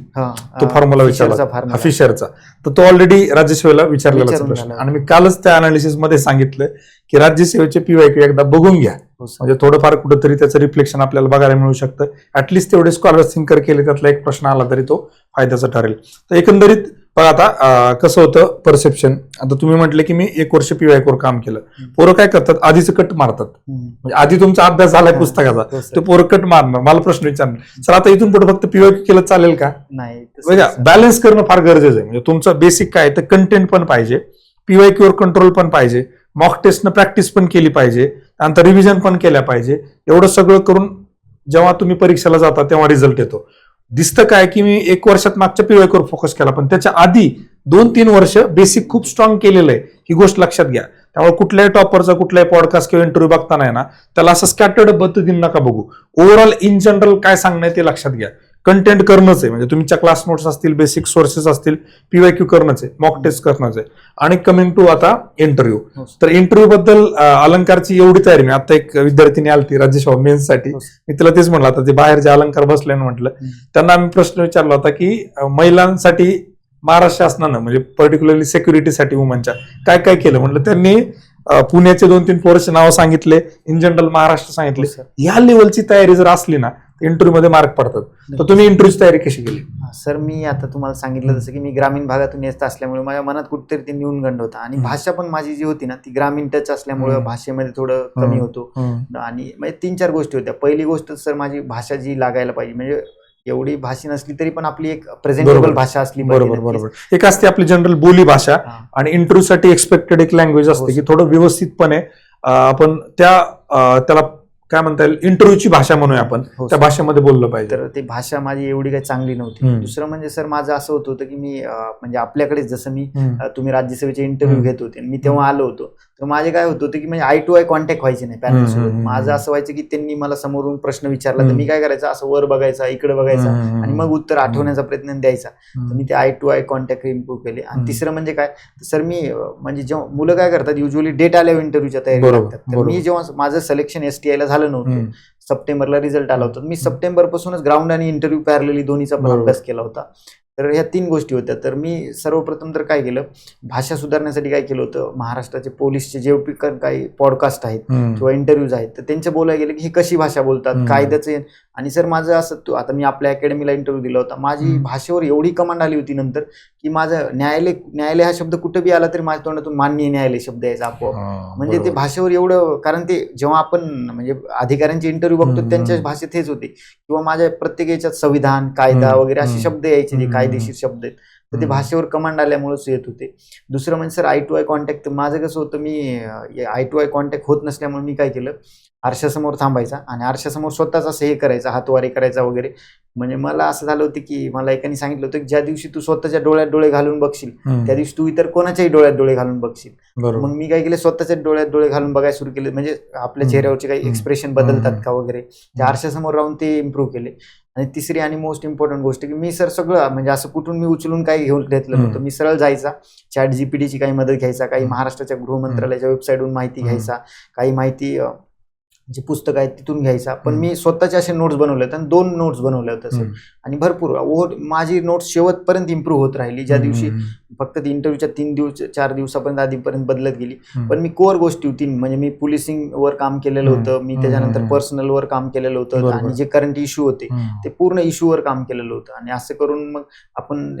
[SPEAKER 2] तो फॉर्म्युला विचारला फिशरचा. तर तो ऑलरेडी राज्यसेवेला विचारलेला
[SPEAKER 1] विचारून
[SPEAKER 2] प्रश्न,
[SPEAKER 1] झाला.
[SPEAKER 2] आणि मी कालच त्या अनालिसिस मध्ये सांगितलं की राज्यसेवेचे पीवायक्यू एकदा बघून घ्या,
[SPEAKER 1] हो सर.
[SPEAKER 2] म्हणजे थोडंफार कुठंतरी त्याचं रिफ्लेक्शन आपल्याला बघायला मिळू शकतं. ऍटलिस्ट तेवढे स्कॉलर थिंकर केले, त्यातला एक प्रश्न आला तरी तो फायद्याचा ठरेल. तर एकंदरीत बघा आता कसं होतं परसेप्शन. आता तुम्ही म्हटले की मी 1 वर्ष पीवायक्यूवर काम केलं. पोरं काय करतात, आधीच कट मारतात, म्हणजे आधी तुमचा अभ्यास झालाय पुस्तकाचा,
[SPEAKER 1] हो सर.
[SPEAKER 2] ते पोरं कट मारणार. मला प्रश्न विचारणार, सर आता इथून पुढे फक्त पीवायक्यू केलं चालेल का?
[SPEAKER 1] नाही,
[SPEAKER 2] म्हणजे बॅलन्स करणं फार गरजेचं आहे. म्हणजे तुमचं बेसिक काय तर कंटेंट पण पाहिजे, पीवायक्यूवर कंट्रोल पण पाहिजे, मॉक टेस्टनं प्रॅक्टिस पण केली पाहिजे, त्यानंतर रिव्हिजन पण केल्या पाहिजे. एवढं सगळं करून जेव्हा तुम्ही परीक्षेला जाता तेव्हा रिझल्ट येतो. दिसतं काय की मी 1 वर्षात मागच्या पीवायक्यूवर फोकस केला, पण त्याच्या आधी 2-3 वर्ष बेसिक खूप स्ट्रॉंग केलेलं आहे, ही गोष्ट लक्षात घ्या. त्यामुळे कुठल्याही टॉपरचा कुठल्याही पॉडकास्ट किंवा इंटरव्ह्यू बघताना आहे ना, त्याला असं स्कॅटर्ड पद्धतीने नका बघू. ओव्हरऑल इन जनरल काय सांगणं आहे ते लक्षात घ्या. कंटेंट करणंच आहे, म्हणजे तुमच्या क्लास नोट्स असतील, बेसिक सोर्सेस असतील, पीवायक्यू करणंच आहे, मॉक टेस्ट करणंच आहे. आणि कमिंग टू आता इंटरव्ह्यू, तर इंटरव्ह्यू बद्दल अलंकारची एवढी तयारी. मी आता एक विद्यार्थिनी आलती राज्यसेवा मेन्ससाठी, मी तिला तेच म्हणलं, आता ते बाहेर जे अलंकार बसले ना म्हटलं, त्यांना आम्ही प्रश्न विचारला होता की महिलांसाठी महाराष्ट्र शासनानं म्हणजे पर्टिक्युलरली सेक्युरिटीसाठी वुमनच्या काय काय केलं. म्हटलं त्यांनी पुण्याचे 2-3 पोरचे नाव सांगितले, इन जनरल महाराष्ट्र सांगितले. या लेवलची तयारी जर असली ना इंटरव्ह्यू मध्ये मार्क पडतात. तर तुम्ही इंटरव्ह्यूची तयारी कशी केली?
[SPEAKER 1] सर मी आता तुम्हाला सांगितलं जसं की मी ग्रामीण भागातून येत असल्यामुळे माझ्या मनात कुठेतरी ते न्यूनगंड होता, आणि भाषा पण माझी जी होती ना ती ग्रामीण टच असल्यामुळे भाषेमध्ये थोडं कमी होतो. आणि म्हणजे 3-4 गोष्टी होत्या. पहिली गोष्ट सर माझी भाषा जी लागायला पाहिजे, म्हणजे एवढी भाषा नसली तरी पण आपली एक प्रेझेंटेबल भाषा असली पाहिजे.
[SPEAKER 2] बरोबर. एक असते आपली जनरल बोली भाषा, आणि इंटरव्ह्यू साठी एक्सपेक्टेड एक लँग्वेज असते की थोडं व्यवस्थितपणे आपण त्याला काय म्हणता येईल, इंटरव्ह्यूची भाषा म्हणूया आपण, त्या भाषेमध्ये बोललं पाहिजे.
[SPEAKER 1] तर ती भाषा माझी एवढी काही चांगली नव्हती. दुसरं म्हणजे सर माझं असं होत होतं की मी म्हणजे आपल्याकडेच जसं मी तुम्ही राज्यसेवेचे इंटरव्ह्यू घेत होते, मी तेव्हा आलो होतो, तर माझे काय होत होते की म्हणजे आय टू आय कॉन्टॅक्ट व्हायचे नाही पॅनल सोबत. माझं असं व्हायचं की त्यांनी मला समोरून प्रश्न विचारला तर मी काय करायचं, असं वर बघायचा, इकडे बघायचा, आणि मग उत्तर आठवण्याचा प्रयत्न द्यायचा. तर मी ते eye to eye contact improve केले. आणि तिसरं म्हणजे काय सर, मी म्हणजे जेव्हा मुलं काय करतात युजली डेट आल्यावर इंटरव्ह्यूच्या तयारी लागतात. तर मी जेव्हा माझं सिलेक्शन STI ला झालं नव्हतं, सप्टेंबरला रिझल्ट आला होता, मी सप्टेंबर पासूनच ग्राउंड आणि इंटरव्ह्यू पॅरलली दोन्हीचा पण अभ्यास केला होता. तर ह्या 3 गोष्टी होत्या. तर मी सर्वप्रथम तर काय केलं, भाषा सुधारण्यासाठी काय केलं होतं, महाराष्ट्राचे पोलीसचे जे काही पॉडकास्ट आहेत किंवा इंटरव्ह्यूज आहेत तर त्यांचे बोलायला गेले की हे कशी भाषा बोलतात, कायद्याचे. आणि सर माझं असं, आता मी आपल्या अकॅडमीला इंटरव्ह्यू दिला होता, माझी भाषेवर एवढी कमांड आली होती नंतर की माझा न्यायालय हा शब्द कुठे बी आला तरी माझ्या तोंडातून माननीय न्यायालय शब्द यायचा आपोआप. म्हणजे ते भाषेवर एवढं, कारण ते जेव्हा आपण म्हणजे अधिकाऱ्यांचे इंटरव्ह्यू बघतो त्यांच्या भाषेत हेच होते, किंवा माझ्या प्रत्येक याच्यात संविधान, कायदा वगैरे असे शब्द यायचे जे कायदेशीर शब्द आहेत, तर ते भाषेवर कमांड आल्यामुळेच येत होते. दुसरं म्हणजे sir eye to eye contact, माझं कसं होतं, मी आय टू आय कॉन्टॅक्ट होत नसल्यामुळे मी काय केलं, आरशासमोर थांबायचा आणि आरशासमोर स्वतःच असं हे करायचा, हातवारे करायचा वगैरे. म्हणजे मला असं झालं होतं की मला एकाने सांगितलं होतं की ज्या दिवशी तू स्वतःच्या डोळ्यात डोळे घालून बघशील त्या दिवशी तू इतर कोणाच्याही डोळ्यात डोळे घालून बघशील. मग मी काय केलं, स्वतःच्या डोळ्यात डोळे घालून बघायला सुरू केले, म्हणजे आपल्या चेहऱ्यावरचे काही एक्सप्रेशन बदलतात का वगैरे, त्या आरशासमोर राहून ते इम्प्रूव्ह केले. आणि तिसरी आणि मोस्ट इम्पॉर्टंट गोष्ट की मी सर सगळं म्हणजे असं कुठून मी उचलून काही घेतलं नव्हतं. मी सरळ जायचा, ChatGPTची काही मदत घ्यायचा, काही महाराष्ट्राच्या गृहमंत्रालयाच्या वेबसाईटवरून माहिती घ्यायचा, काही माहिती जे पुस्तक आहेत तिथून घ्यायचा. पण मी स्वतःचे असे नोट्स बनवले होते आणि 2 नोट्स बनवल्या होत्या सर, आणि भरपूर माझी नोट्स शेवटपर्यंत इम्प्रूव्ह होत राहिली. ज्या दिवशी फक्त ती इंटरव्ह्यूच्या 3-4 दिवसापर्यंत आधीपर्यंत बदलत गेली. पण मी कोर गोष्टी होती, म्हणजे मी पोलिसिंग वर काम केलेलं होतं, मी त्याच्यानंतर पर्सनल वर काम केलेलं होतं, आणि जे करंट इश्यू होते ते पूर्ण इश्यूवर काम केलेलं होतं. आणि असं करून मग आपण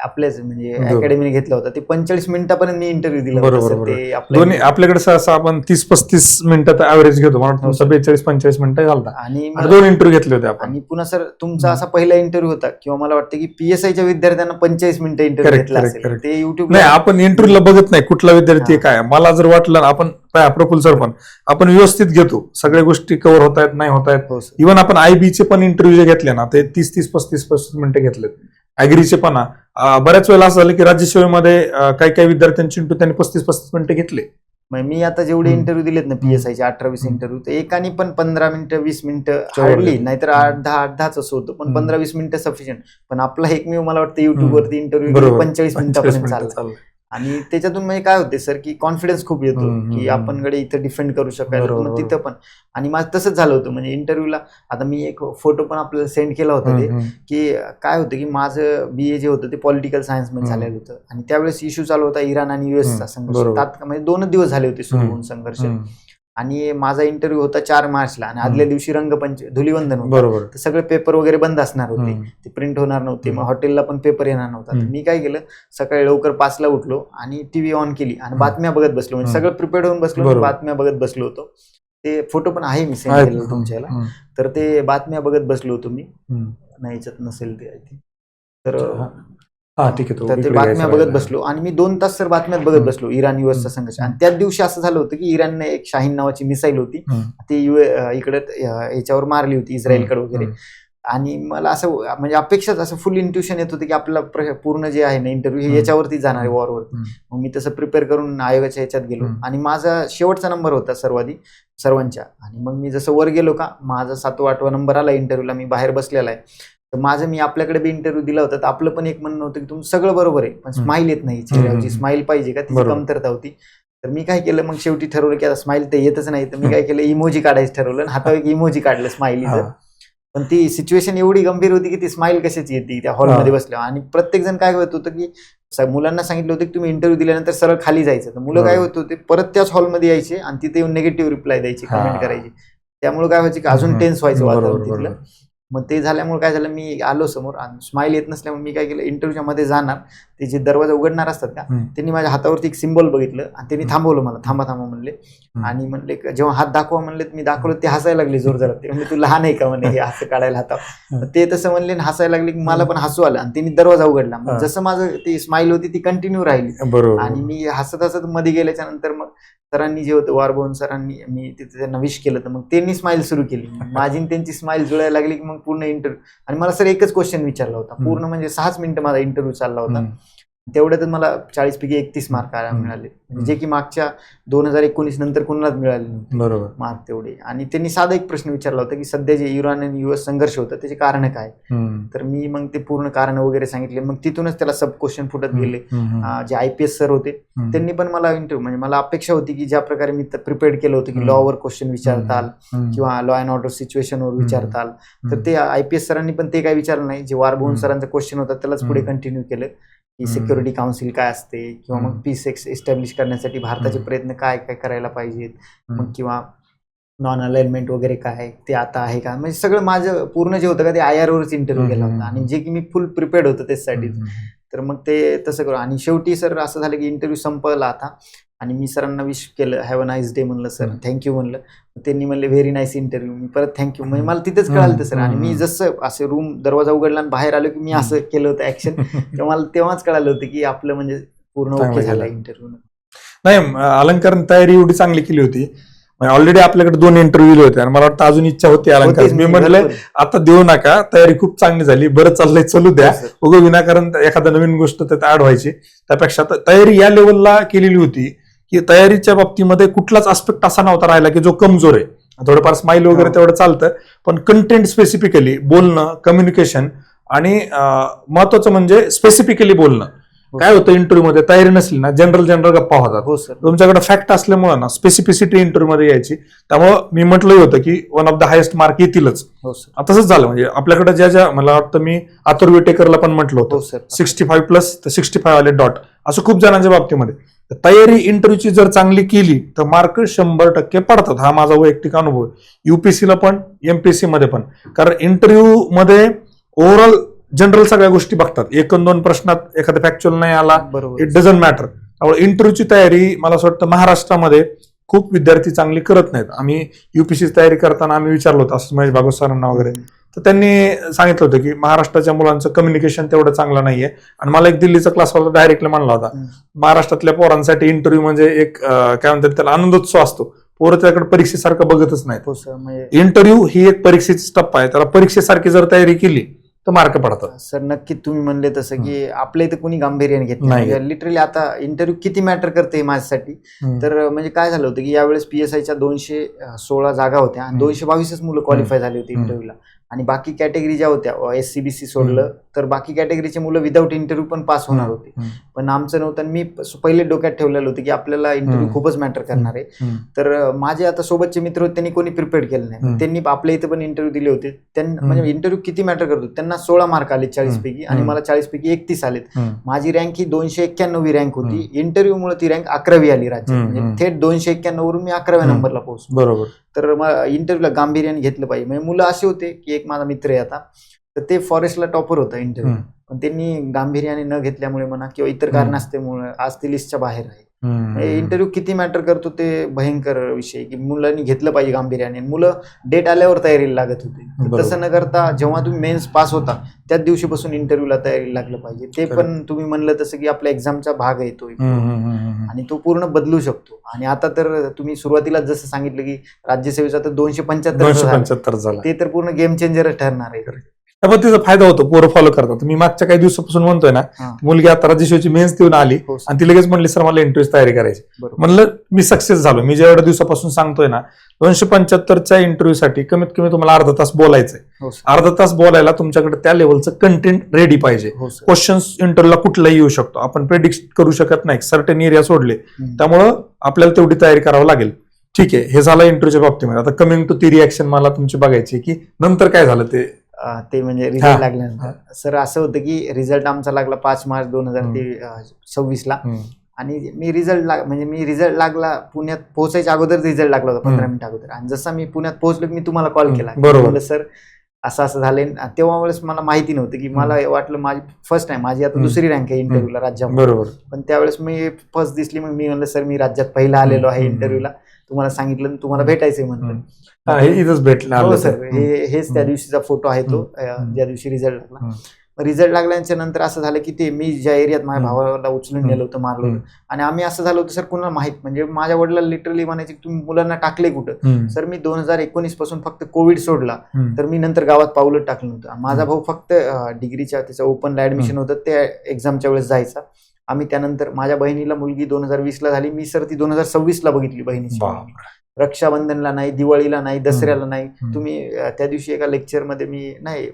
[SPEAKER 1] आपल्याच म्हणजे अकॅडमीने घेतलं होतं, ते 45 मिनिटापर्यंत मी इंटरव्ह्यू दिला होता.
[SPEAKER 2] आपल्याकडे सहसा आपण 30-35 मिनिटात ऍव्हरेज घेतो, 42-45 मिनिटं घालतात, आणि 2 इंटरव्ह्यू घेतले होते आपण.
[SPEAKER 1] आणि पुन्हा सर तुमचा असा पहिला इंटरव्ह्यू होता, किंवा मला वाटतं की PSIच्या विद्यार्थ्यांना 45 मिनिटं इंटरव्ह्यू घेतला असेल. ते युट्यूब
[SPEAKER 2] नाही, आपण इंटरव्ह्यूला बघत नाही कुठला विद्यार्थी काय. मला जर वाटलं आपण प्रफुल्ल सर पण आपण व्यवस्थित घेतो, सगळ्या गोष्टी कव्हर होत आहेत नाही होत आहेत. इव्हन आपण IB चे पण इंटरव्ह्यू जे घेतले ना ते 30-35 मिनिटं घेतलेत. ऍग्रीचे पण बऱ्याच वेळेला असं झालं की राज्यसेवेमध्ये काही काही विद्यार्थ्यांचे इंटरव्ह्यू त्यांनी 35 मिनिटं घेतले.
[SPEAKER 1] मी आता जेवढे इंटरव्ह्यू दिलेत ना PSIचे 18-20 इंटरव्ह्यू, तर एकाने पण 15 मिनिटं 20 मिनिटं हार्डली, नाहीतर 8-10 असं होतं, पण 15-20 मिनिटं सफिशियंट. पण आपला एकमेव मला वाटतं युट्यूबवरती इंटरव्ह्यू 45 मिनिटापर्यंत चालला. आणि त्याच्यातून म्हणजे काय होते सर की कॉन्फिडन्स खूप येतो की आपण कडे इथं डिफेंड करू शकायला, मग तिथं पण. आणि माझं तसंच झालं होतं म्हणजे इंटरव्ह्यूला. आता मी एक फोटो पण आपल्याला सेंड केला होता ते, की काय होतं की माझं BA जे होतं ते पॉलिटिकल सायन्स मध्ये झालेलं होतं आणि त्यावेळेस इश्यू चालू होता इराण आणि US चा संघर्ष. म्हणजे 2 दिवस झाले होते सुरू होऊन संघर्ष. आणि माझा इंटरव्ह्यू होता 4 मार्चला आणि आदल्या दिवशी धुलीवंदन होतं, तर सगळे पेपर वगैरे बंद असणार होते, ते प्रिंट होणार नव्हते, मग हॉटेलला पण पेपर येणार नव्हता. मी काय केलं, सकाळी लवकर 5ला उठलो आणि TV ऑन केली आणि बातम्या बघत बसलो. म्हणजे सगळं प्रिपेअर्ड होऊन बसलो, बातम्या बघत बसलो होतो. ते फोटो पण आहे, मी सेंड केलेलं तुमच्याला. तर ते बातम्या बघत बसलो होतो मी, नाही याच्यात नसेल ते आय थिंक. तर
[SPEAKER 2] ठीक आहे.
[SPEAKER 1] तर ते बातम्या बघत बसलो आणि मी 2 तास सर बातम्यात बघत बसलो इराण US चा संघर्ष. आणि त्याच दिवशी असं झालं होतं की इराणने एक शाहीन नावाची मिसाईल होती, ती इकडे याच्यावर मारली होती, इस्रायलकडे वगैरे. आणि मला असं म्हणजे अपेक्षाच असं फुल इंट्युशन येत होतं की आपला पूर्ण जे आहे ना इंटरव्ह्यू हे याच्यावरती जाणार आहे, वॉरवरती. मग मी तसं प्रिपेअर करून आयोगाच्या ह्याच्यात गेलो आणि माझा शेवटचा नंबर होता सर्वांच्या. आणि मग मी जसं वर गेलो का, माझा 7वा-8वा नंबर आला इंटरव्ह्यूला, मी बाहेर बसलेला आहे. तर मी आपल्याकडे बी इंटरव्ह्यू दिला होता, तर आपलं पण एक म्हणणं होतं की तुमचं सगळं बरोबर आहे, पण स्माईल येत नाही चेहऱ्यावर, जी स्माईल पाहिजे का तिची कमतरता होती. तर मी काय केलं, मग शेवटी ठरवलं की आता स्माईल तर येतच नाही, तर मी काय केलं, इमोजी काढायचं ठरवलं आणि हातावर एक इमोजी काढलं स्माइलीचं. पण ती सिच्युएशन एवढी गंभीर होती की ती स्माईल कशाची येते त्या हॉलमध्ये बसल्यावर. आणि प्रत्येक जण काय होत होतं की मुलांना सांगितलं होतं की तुम्ही इंटरव्ह्यू दिल्यानंतर सरळ खाली जायचं, तर मुलं काय होत होते परत त्याच हॉलमध्ये यायचे आणि तिथे येऊन निगेटिव्ह रिप्लाय द्यायची, कमेंट करायची. त्यामुळे काय व्हायचं की अजून टेन्स व्हायचं वातावरण तिथलं. मग ते झाल्यामुळे काय झालं, मी आलो समोर आणि स्माईल येत नसल्यामुळे मी काय केलं, इंटरव्ह्यूच्या मध्ये जाणार, ते जे दरवाजा उघडणार असतात का, त्यांनी माझ्या हातावरती एक सिम्बॉल बघितलं आणि त्यांनी थांबवलं मला, थांबा म्हणले. आणि म्हणले जेव्हा हात दाखवा म्हणले, मी दाखवलं, ते हसायला लागले जोर जरा. ते म्हणजे तू लहान आहे का म्हणे हे असं काढायला हातावर. ते तसं म्हणले आणि हसायला लागले, की मला पण हसू आलं आणि त्यांनी दरवाजा उघडला. जसं माझं ती स्माईल होती ती कंटिन्यू राहिली आणि मी हसत हसत मध्ये गेल्याच्या नंतर मग सरांनी जे होतं वारबोन सरांनी, मी तिथे त्यांना विश केलं, तर मग त्यांनी स्माईल सुरू केली. माझी त्यांची स्माईल जुळायला लागली की मग पूर्ण इंटरव्ह्यू. आणि मला सर एकच क्वेश्चन विचारला होता पूर्ण, म्हणजे 6 मिनिटं माझा इंटरव्ह्यू चालला होता. तेवढ्यातच मला 40 पैकी 31 मार्क मिळाले, जे की मागच्या 2019 नंतर कुणालाच मिळाले नव्हते मार्क तेवढे. आणि त्यांनी साधा एक प्रश्न विचारला होता की सध्या जे इराण आणि US संघर्ष होतं त्याचे कारण काय. तर मी मग ते पूर्ण कारण वगैरे सांगितले. मग तिथूनच त्याला सब क्वेश्चन फुटत गेले. जे IPS सर होते त्यांनी पण मला इंटरव्ह्यू, म्हणजे मला अपेक्षा होती की ज्या प्रकारे मी प्रिपेअर केलं होतं की लॉवर क्वेश्चन विचारताल किंवा लॉ अँड ऑर्डर सिच्युएशनवर विचारताल, तर ते IPS सरांनी पण ते काही विचारलं नाही. जे वारबोन सरांचा क्वेश्चन होता त्यालाच पुढे कंटिन्यू केलं की सिक्युरिटी काउन्सिल काय असते, किंवा मग पीस एस्टॅब्लिश करण्यासाठी भारताचे प्रयत्न काय काय करायला पाहिजेत, मग किंवा नॉन अलाइनमेंट वगैरे काय ते आता आहे का, म्हणजे सगळं माझं पूर्ण जे होतं का ते IR वरच इंटरव्ह्यू केला होता आणि जे की मी फुल प्रिपेअर्ड होतं त्यासाठी. तर मग ते तसं करू. आणि शेवटी सर असं झालं की इंटरव्ह्यू संपला आता आणि मी सरांना विश केलं, हॅव अ नाईस डे म्हणलं सर, थँक्यू म्हणलं. त्यांनी म्हणले व्हेरी नाईस इंटरव्ह्यू. मी परत थँक्यू, म्हणजे मला तिथेच कळालं सर. आणि मी जसं असं रूम दरवाजा उघडला आणि बाहेर आलो की मी असं केलं होतं ऍक्शन, तेव्हा मला तेव्हाच कळालं होतं की आपलं म्हणजे पूर्ण ओके झालं इंटरव्ह्यू.
[SPEAKER 2] नाही, अलंकार तयारी एवढी चांगली केली होती. ऑलरेडी आपल्याकडे 2 इंटरव्ह्यू होते आणि मला वाटतं अजून इच्छा होती अलंकार. मी म्हटलं आता देऊ नका, तयारी खूप चांगली झाली, बरं चाललंय, चलू द्या, उगं विनाकारण एखादा नवीन गोष्ट त्यात ऍड व्हायची. त्यापेक्षा तयारी या लेवलला केलेली होती की तयारीच्या बाबतीमध्ये कुठलाच आस्पेक्ट असा नव्हता राहिला की जो कमजोर आहे. थोडंफार स्माईल वगैरे तेवढं चालतं, पण कंटेंट स्पेसिफिकली बोलणं, कम्युनिकेशन आणि महत्वाचं म्हणजे स्पेसिफिकली बोलणं. काय होतं इंटरव्ह्यू मध्ये, तयारी नसली ना जनरल गप्पा होतात. तुमच्याकडे फॅक्ट असल्यामुळे ना स्पेसिफिसिटी इंटरव्ह्यू मध्ये यायची. त्यामुळं मी म्हटलं होतं की 1 ऑफ द हायेस्ट मार्क येतीलच. तसंच झालं. म्हणजे आपल्याकडे ज्या मला वाटतं मी आतुर विटेकरला पण म्हटलं होतं 65+ तर 65 आले डॉट, असं खूप जणांच्या बाबतीमध्ये. तयारी इंटरव्ह्यूची जर चांगली केली तर मार्क 100% पडतात. हा माझा वैयक्तिक अनुभव आहे, UPSC ला पण MPSC मध्ये पण. कारण इंटरव्ह्यू मध्ये ओव्हरऑल जनरल सगळ्या गोष्टी बघतात. 1-2 प्रश्नात एखादा फॅक्च्युअल नाही आला, इट डझंट मॅटर. त्यामुळे इंटरव्ह्यूची तयारी मला असं वाटतं महाराष्ट्रामध्ये खूप विद्यार्थी चांगली करत नाहीत. आम्ही UPSC तयारी करताना आम्ही विचारलं होतं असं महेश भागवत सरांना वगैरे, तर त्यांनी सांगितलं होतं की महाराष्ट्राच्या मुलांचं कम्युनिकेशन तेवढं चांगलं नाहीये. आणि मला एक दिल्लीचा क्लास होता, डायरेक्टली म्हणला होता महाराष्ट्रातल्या पोरांसाठी इंटरव्ह्यू म्हणजे एक काय म्हणतात त्याला आनंदोत्सव असतो. पोरं त्याकडे परीक्षेसारखं बघतच नाही. इंटरव्ह्यू ही एक परीक्षेची टप्पा आहे, त्याला परीक्षेसारखी जर तयारी केली तर मार्क पडतात.
[SPEAKER 1] सर नक्की तुम्ही म्हणले तसं की आपल्या इथं कोणी गांभीर्याने घेत नाही. लिटरली आता इंटरव्ह्यू किती मॅटर करते माझ्यासाठी. तर म्हणजे काय झालं होतं की यावेळेस PSIच्या 216 जागा होत्या आणि 222च मुलं क्वालिफाय झाली होती इंटरव्ह्यूला. आणि बाकी कॅटेगरी ज्या होत्या SCBC सोडलं तर बाकी कॅटेगरीचे मुलं विदाऊट इंटरव्ह्यू पण पास होणार होते. पण आमचं नव्हतं. मी पहिले डोक्यात ठेवलेलं होतं की आपल्याला इंटरव्ह्यू खूपच मॅटर करणार आहे. तर माझे आता सोबतचे मित्र होते, त्यांनी कोणी प्रिपेअर केलं नाही. त्यांनी आपल्या इथे पण इंटरव्ह्यू दिले होते. म्हणजे इंटरव्ह्यू किती मॅटर करतो, त्यांना 16 मार्क आले 40 पैकी आणि मला 40 पैकी 31 आलेत. माझी रँक ही 291वी रँक होती. इंटरव्ह्यू मुळे ती रँक 11वी आली राज्यात. म्हणजे थेट 291 वरून मी 11व्या नंबरला पोहोचलो.
[SPEAKER 2] बरोबर.
[SPEAKER 1] तर इंटरव्ह्यूला गांभीर्याने घेतलं पाहिजे. म्हणजे मुलं असे होते की एक माझा मित्र आहे आता, तर ते फॉरेस्टला टॉपर होता इंटरव्ह्यू, पण त्यांनी गांभीर्याने न घेतल्यामुळे म्हणा किंवा इतर कारणास्तमुळे आज ते लिस्टच्या बाहेर आहे. इंटरव्ह्यू किती मॅटर करतो ते भयंकर विषय, की मुलांनी घेतलं पाहिजे गांभीर्याने. मुलं डेट आल्यावर तयारीला लागत होते. तसं न करता जेव्हा तुम्ही मेन्स पास होता त्याच दिवशीपासून इंटरव्ह्यूला तयारीला लागलं पाहिजे. ते पण तुम्ही म्हणलं तसं की आपल्या एक्झामचा भाग येतो आणि तो पूर्ण बदलू शकतो. आणि आता तर तुम्ही सुरुवातीला जसं सांगितलं की राज्यसेवेचा तर 275
[SPEAKER 2] झाला,
[SPEAKER 1] ते तर पूर्ण गेम चेंजरच ठरणार आहे.
[SPEAKER 2] पण त्याचा फायदा होतो, पोरं फॉलो करतात. मी मागच्या काही दिवसापासून म्हणतोय ना, मुलगी आता राज्यसेवेची मेन्स देऊन आली आणि ती लगेच म्हणली सर मला इंटरव्ह्यूची तयारी करायची. म्हणलं मी सक्सेस झालो. मी जेवढ्या दिवसापासून सांगतोय ना, 275च्या इंटरव्ह्यूसाठी कमीत कमी तुम्हाला अर्धा तास बोलायचंय. अर्धा तास बोलायला तुमच्याकडे त्या लेवलचं कंटेंट रेडी पाहिजे. क्वेश्चन्स इंटरव्ह्यूला कुठलाही येऊ शकतो, आपण प्रेडिक्ट करू शकत नाही, सर्टन एरिया सोडले. त्यामुळं आपल्याला तेवढी तयारी करावं लागेल. ठीक आहे, हे झालं इंटरव्ह्यूच्या बाबतीमध्ये. आता कमिंग टू ती रिॲक्शन मला तुमची बघायची की नंतर काय झालं
[SPEAKER 1] ते म्हणजे रिझल्ट लागल्यानंतर. सर असं होतं की रिझल्ट आमचा लागला 5 मार्च 2026ला. आणि मी रिझल्ट लागला पुण्यात पोहोचायच्या अगोदर रिझल्ट लागला होता 15 मिनिट अगोदर. आणि जसा मी पुण्यात पोहोचलो मी तुम्हाला कॉल केला, बरोबर सर असं असं झालंय. तेव्हा वेळेस मला माहिती नव्हतं की मला वाटलं माझी फर्स्ट आहे, माझी आता दुसरी रँक आहे इंटरव्ह्यूला राज्यामध्ये. बरोबर. पण त्यावेळेस मी फर्स्ट दिसली, मग मी म्हणलं सर मी राज्यात पहिला आलेलो आहे इंटरव्ह्यूला, तुम्हाला सांगितलं तुम्हाला भेटायचंय म्हणलं.
[SPEAKER 2] इथंच भेटला.
[SPEAKER 1] हो सर, हेच त्या दिवशीचा फोटो आहे तो, ज्या दिवशी रिझल्ट लागला. रिझल्ट लागल्याच्या नंतर असं झालं की ते मी ज्या एरियात माझ्या भावाला उचलून नेलं होतं, मारलं होतं. आणि आम्ही असं झालं होतं सर कुणाला माहित, म्हणजे माझ्या वडिलांना लिटरली म्हणायचे की तुम्ही मुलांना टाकले कुठं. सर मी 2019 पासून फक्त कोविड सोडला तर मी नंतर गावात पावलं टाकलं होतं. माझा भाऊ फक्त डिग्रीच्या त्याचं ओपनला ऍडमिशन होतं, त्या एक्झामच्या वेळेस जायचा. आम्ही त्यानंतर माझ्या बहिणीला मुलगी 2020ला झाली, मी सर ती 2026ला बघितली बहिणीची. रक्षाबंधनला नाही, दिवाळीला नाही, दसऱ्याला नाही. तुम्ही त्या दिवशी एका लेक्चरमध्ये मी नाही,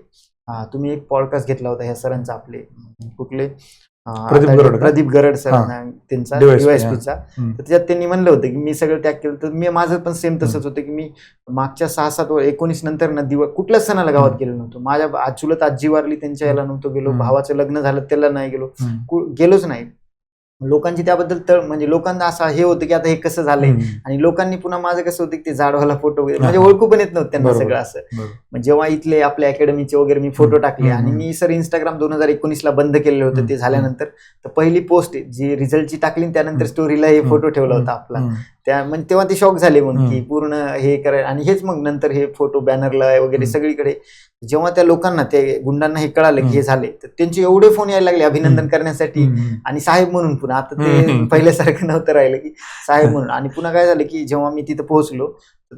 [SPEAKER 1] तुम्ही एक पॉडकास्ट घेतला होता ह्या सरांचा, आपले कुठले प्रदीप गरड सर त्यांचा DYSPचा. तर त्याच्यात त्यांनी म्हणलं होतं की मी सगळं त्याग केलं. तर मी माझं पण सेम तसंच होतं की मी मागच्या 6-7 19 नंतर ना कुठल्याच सणाला गावात गेलो नव्हतो. माझ्या चुलत आजी वारली त्यांच्या याला नव्हतो गेलो, भावाचं लग्न झालं त्याला नाही गेलोच नाही. लोकांची त्याबद्दल म्हणजे लोकांना असं हे होतं की आता हे कसं झालंय. आणि लोकांनी पुन्हा माझं कसं होतं की ते जाडवाला फोटो वगैरे म्हणजे ओळखू पण येत नव्हतं त्यांना सगळं असं. जेव्हा इथले आपल्या अकॅडमीचे वगैरे मी फोटो टाकले. आणि मी सर इंस्टाग्राम 2019ला बंद केलेलं होतं ते झाल्यानंतर. तर पहिली पोस्ट जी रिझल्टची टाकली त्यानंतर स्टोरीला हे फोटो ठेवला होता आपला. म्हणजे तेव्हा ते शॉक झाले म्हणून की पूर्ण हे करायला. आणि हेच मग नंतर हे फोटो बॅनरला वगैरे सगळीकडे जेव्हा त्या लोकांना ते गुंडांना हे कळालं की हे झाले तर त्यांचे एवढे फोन यायला लागले अभिनंदन करण्यासाठी. आणि साहेब म्हणून पुन्हा आता ते पहिल्यासारखं नव्हतं राहिलं की साहेब म्हणून. आणि पुन्हा काय झालं की जेव्हा मी तिथं पोहोचलो,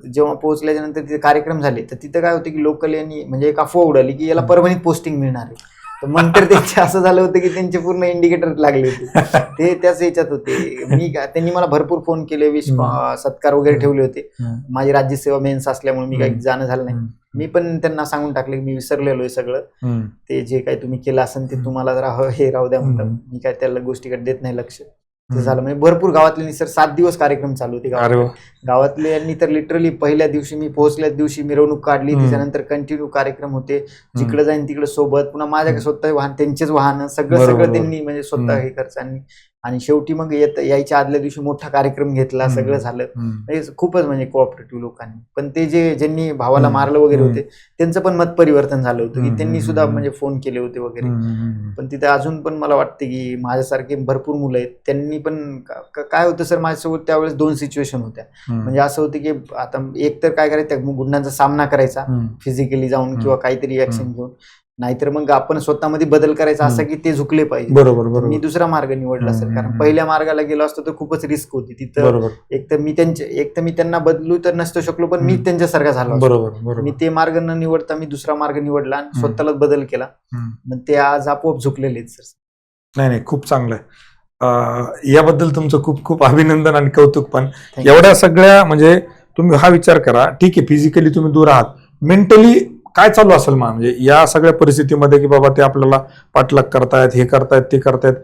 [SPEAKER 1] जेव्हा पोहोचल्याच्या नंतर तिथे कार्यक्रम झाले तर तिथं काय होतं की लोकल यांनी म्हणजे एक अफवा उडाली की याला परभणीत पोस्टिंग मिळणार आहे. तर मग तर त्यांचे असं झालं होतं की त्यांचे पूर्ण इंडिकेटर लागले होते, ते त्याच याच्यात होते. त्यांनी मला भरपूर फोन केले, सत्कार वगैरे ठेवले होते. माझी राज्यसेवा मेन्स असल्यामुळे मी काही जाणं झालं नाही. मी पण त्यांना सांगून टाकले की मी विसरलेलो आहे सगळं, ते जे काही तुम्ही केलं असेल ते तुम्हाला हे राहू द्या म्हणलं, मी काय त्याला गोष्टीकडे देत नाही लक्ष. ते झालं म्हणजे भरपूर गावातले सर 7 दिवस कार्यक्रम चालू होते गावातले यांनी. तर लिटरली पहिल्या दिवशी मी पोहोचल्याच दिवशी मिरवणूक काढली, त्याच्यानंतर कंटिन्यू कार्यक्रम होते, जिकडे जाईन तिकडे सोबत. पुन्हा माझ्या स्वतः वाहन, त्यांचेच वाहन, सगळं त्यांनी म्हणजे स्वतः हे खर्चांनी. आणि शेवटी मग यायच्या आदल्या दिवशी मोठा कार्यक्रम घेतला, सगळं झालं. म्हणजे खूपच म्हणजे कोऑपरेटिव्ह लोकांनी. पण ते ज्यांनी भावाला मारलं वगैरे होते त्यांचं पण मत परिवर्तन झालं होतं की त्यांनी सुद्धा म्हणजे फोन केले होते वगैरे. पण तिथे अजून पण मला वाटतं की माझ्यासारखे भरपूर मुलं आहेत, त्यांनी पण काय होतं सर माझ्यासोबत त्यावेळेस 2 सिच्युएशन होत्या. म्हणजे असं होतं की आता एक तर काय करायचं, गुंडांचा सामना करायचा फिजिकली जाऊन किंवा काहीतरी ऍक्शन घेऊन, नाहीतर मग आपण स्वतःमध्ये बदल करायचा असा की ते झुकले पाहिजे. बरोबर. मी दुसरा मार्ग निवडला सर, कारण पहिल्या मार्गाला गेलो असतो तर खूपच रिस्क होती तिथं. एक तर मी त्यांना बदलू तर नसतो शकलो, पण मी त्यांच्यासारखा झालो. बरोबर. मी ते मार्ग न निवडता मी दुसरा मार्ग निवडला आणि स्वतःलाच बदल केला. मग ते आज आपोआप झुकलेले आहेत सर.
[SPEAKER 2] नाही, खूप चांगलं आहे. याबद्दल तुमचं खूप खूप अभिनंदन आणि कौतुक. पण एवढ्या सगळ्या म्हणजे तुम्ही हा विचार करा, ठीक आहे फिजिकली तुम्ही दूर आहात, मेंटली काय चालू असेल म्हणजे या सगळ्या परिस्थितीमध्ये की बाबा ते आपल्याला पाठलाग करतायत, हे करतायत, ते करतायत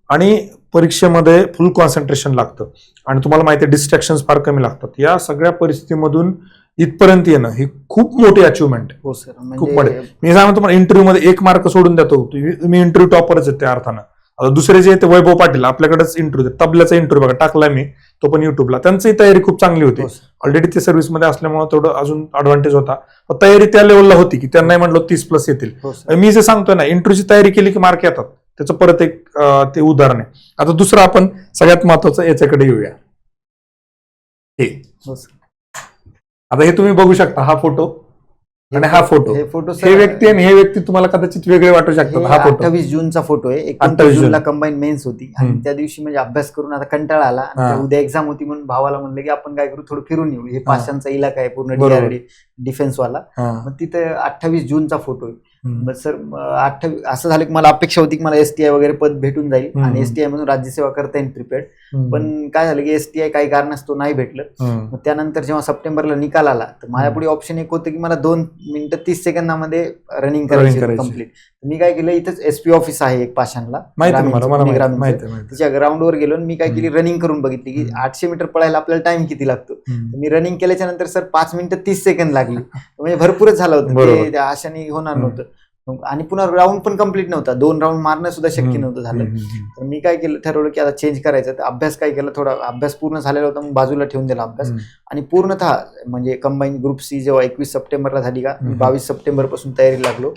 [SPEAKER 2] आणि परीक्षेमध्ये फुल कॉन्सन्ट्रेशन लागतं आणि तुम्हाला माहिती आहे डिस्ट्रॅक्शन फार कमी लागतात. या सगळ्या परिस्थितीमधून इथपर्यंत येणं ही खूप मोठी अचिव्हमेंट आहे.
[SPEAKER 1] हो सर.
[SPEAKER 2] खूप
[SPEAKER 1] म्हणजे
[SPEAKER 2] मोठे. मी सांगतो तुम्हाला इंटरव्ह्यू मध्ये 1 मार्क सोडून देतो, मी इंटरव्ह्यू टॉपरच आहे त्या अर्थानं. आता दुसरे जे ते वैभव पाटील आपल्याकडेच इंटरव्ह्यू तबल्याचा इंटरव्ह्यू बघा टाकलाय मी, तो पण युट्यूबला. त्यांची तयारी खूप चांगली होती.
[SPEAKER 1] हो सर.
[SPEAKER 2] ऑलरेडी ते सर्व्हिसमध्ये असल्यामुळे थोडं अजून ऍडव्हान्टेज होता. पण तयारी त्या लेवलला होती की त्यांनाही म्हटलं 30+ येतील.
[SPEAKER 1] हो सर.
[SPEAKER 2] मी जे सांगतोय ना इंटरव्ह्यूची तयारी केली की मार्क येतात, त्याचं परत एक ते उदाहरण आहे. आता दुसरं आपण सगळ्यात महत्वाचं याच्याकडे येऊया. हे
[SPEAKER 1] हो सर.
[SPEAKER 2] आता हे तुम्ही बघू शकता, हा फोटो आणि हा फोटो.
[SPEAKER 1] हे फोटो
[SPEAKER 2] हे व्यक्ती आणि हे व्यक्ती तुम्हाला कदाचित वेगळे वाटू शकतात. हा फोटो
[SPEAKER 1] 28 जूनचा फोटो आहे.
[SPEAKER 2] 28
[SPEAKER 1] 29
[SPEAKER 2] जून.
[SPEAKER 1] जूनला कंबाईन मेन्स होती आणि त्या दिवशी म्हणजे अभ्यास करून आता कंटाळा आला आणि
[SPEAKER 2] हा.
[SPEAKER 1] उद्या एक्झाम होती म्हणून भावाला म्हणलं की आपण काय करू, थोडं फिरून येऊ. हे पाषाणचा इलाका आहे पूर्ण,
[SPEAKER 2] बरोबर.
[SPEAKER 1] DRD डिफेन्सवाला.
[SPEAKER 2] हा.
[SPEAKER 1] मग तिथे 28 जूनचा फोटो आहे.
[SPEAKER 2] हम्म.
[SPEAKER 1] मग सर 28 असं झालं की मला अपेक्षा होती की मला STI वगैरे पद भेटून जाईल आणि STI म्हणून राज्यसेवा करता येईल प्रिपेअर्ड. पण काय झालं की STI काही कारणास्तव नाही भेटलं. मग त्यानंतर जेव्हा सप्टेंबरला निकाल आला तर माझ्यापुढे ऑप्शन एक होतं की मला 2 मिनिटं 30 सेकंदामध्ये रनिंग करायची कम्प्लीट. मी काय केलं, इथंच SP ऑफिस आहे एक पाषाणला, तिच्या ग्राउंडवर गेलो आणि मी काय केली, रनिंग करून बघितली की 800 मीटर पळायला आपल्याला टाइम किती लागतो. मी रनिंग केल्याच्या नंतर सर 5 मिनिटं 30 सेकंद लागली. म्हणजे भरपूरच झालं होतं, ते आशाने होणार नव्हतं. आणि पुन्हा राऊंड पण कम्प्लीट नव्हता, 2 राऊंड मारणं सुद्धा शक्य नव्हतं झालं. तर मी काय केलं, ठरवलं की आता चेंज करायचं. तर अभ्यास काय केला, थोडा अभ्यास पूर्ण झालेला होता, मग बाजूला ठेवून दिला अभ्यास आणि पूर्णतः म्हणजे कंबाईन ग्रुप C जेव्हा 21 सप्टेंबरला झाली का, 22 सप्टेंबर पासून तयारीला लागलो.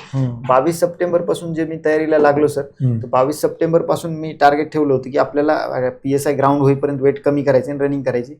[SPEAKER 1] 22 सप्टेंबर पासून जे मी तयारीला लागलो सर, तर 22 सप्टेंबर पासून मी टार्गेट ठेवलं होतं की आपल्याला PSI ग्राउंड होईपर्यंत वेट कमी करायची आणि रनिंग करायची.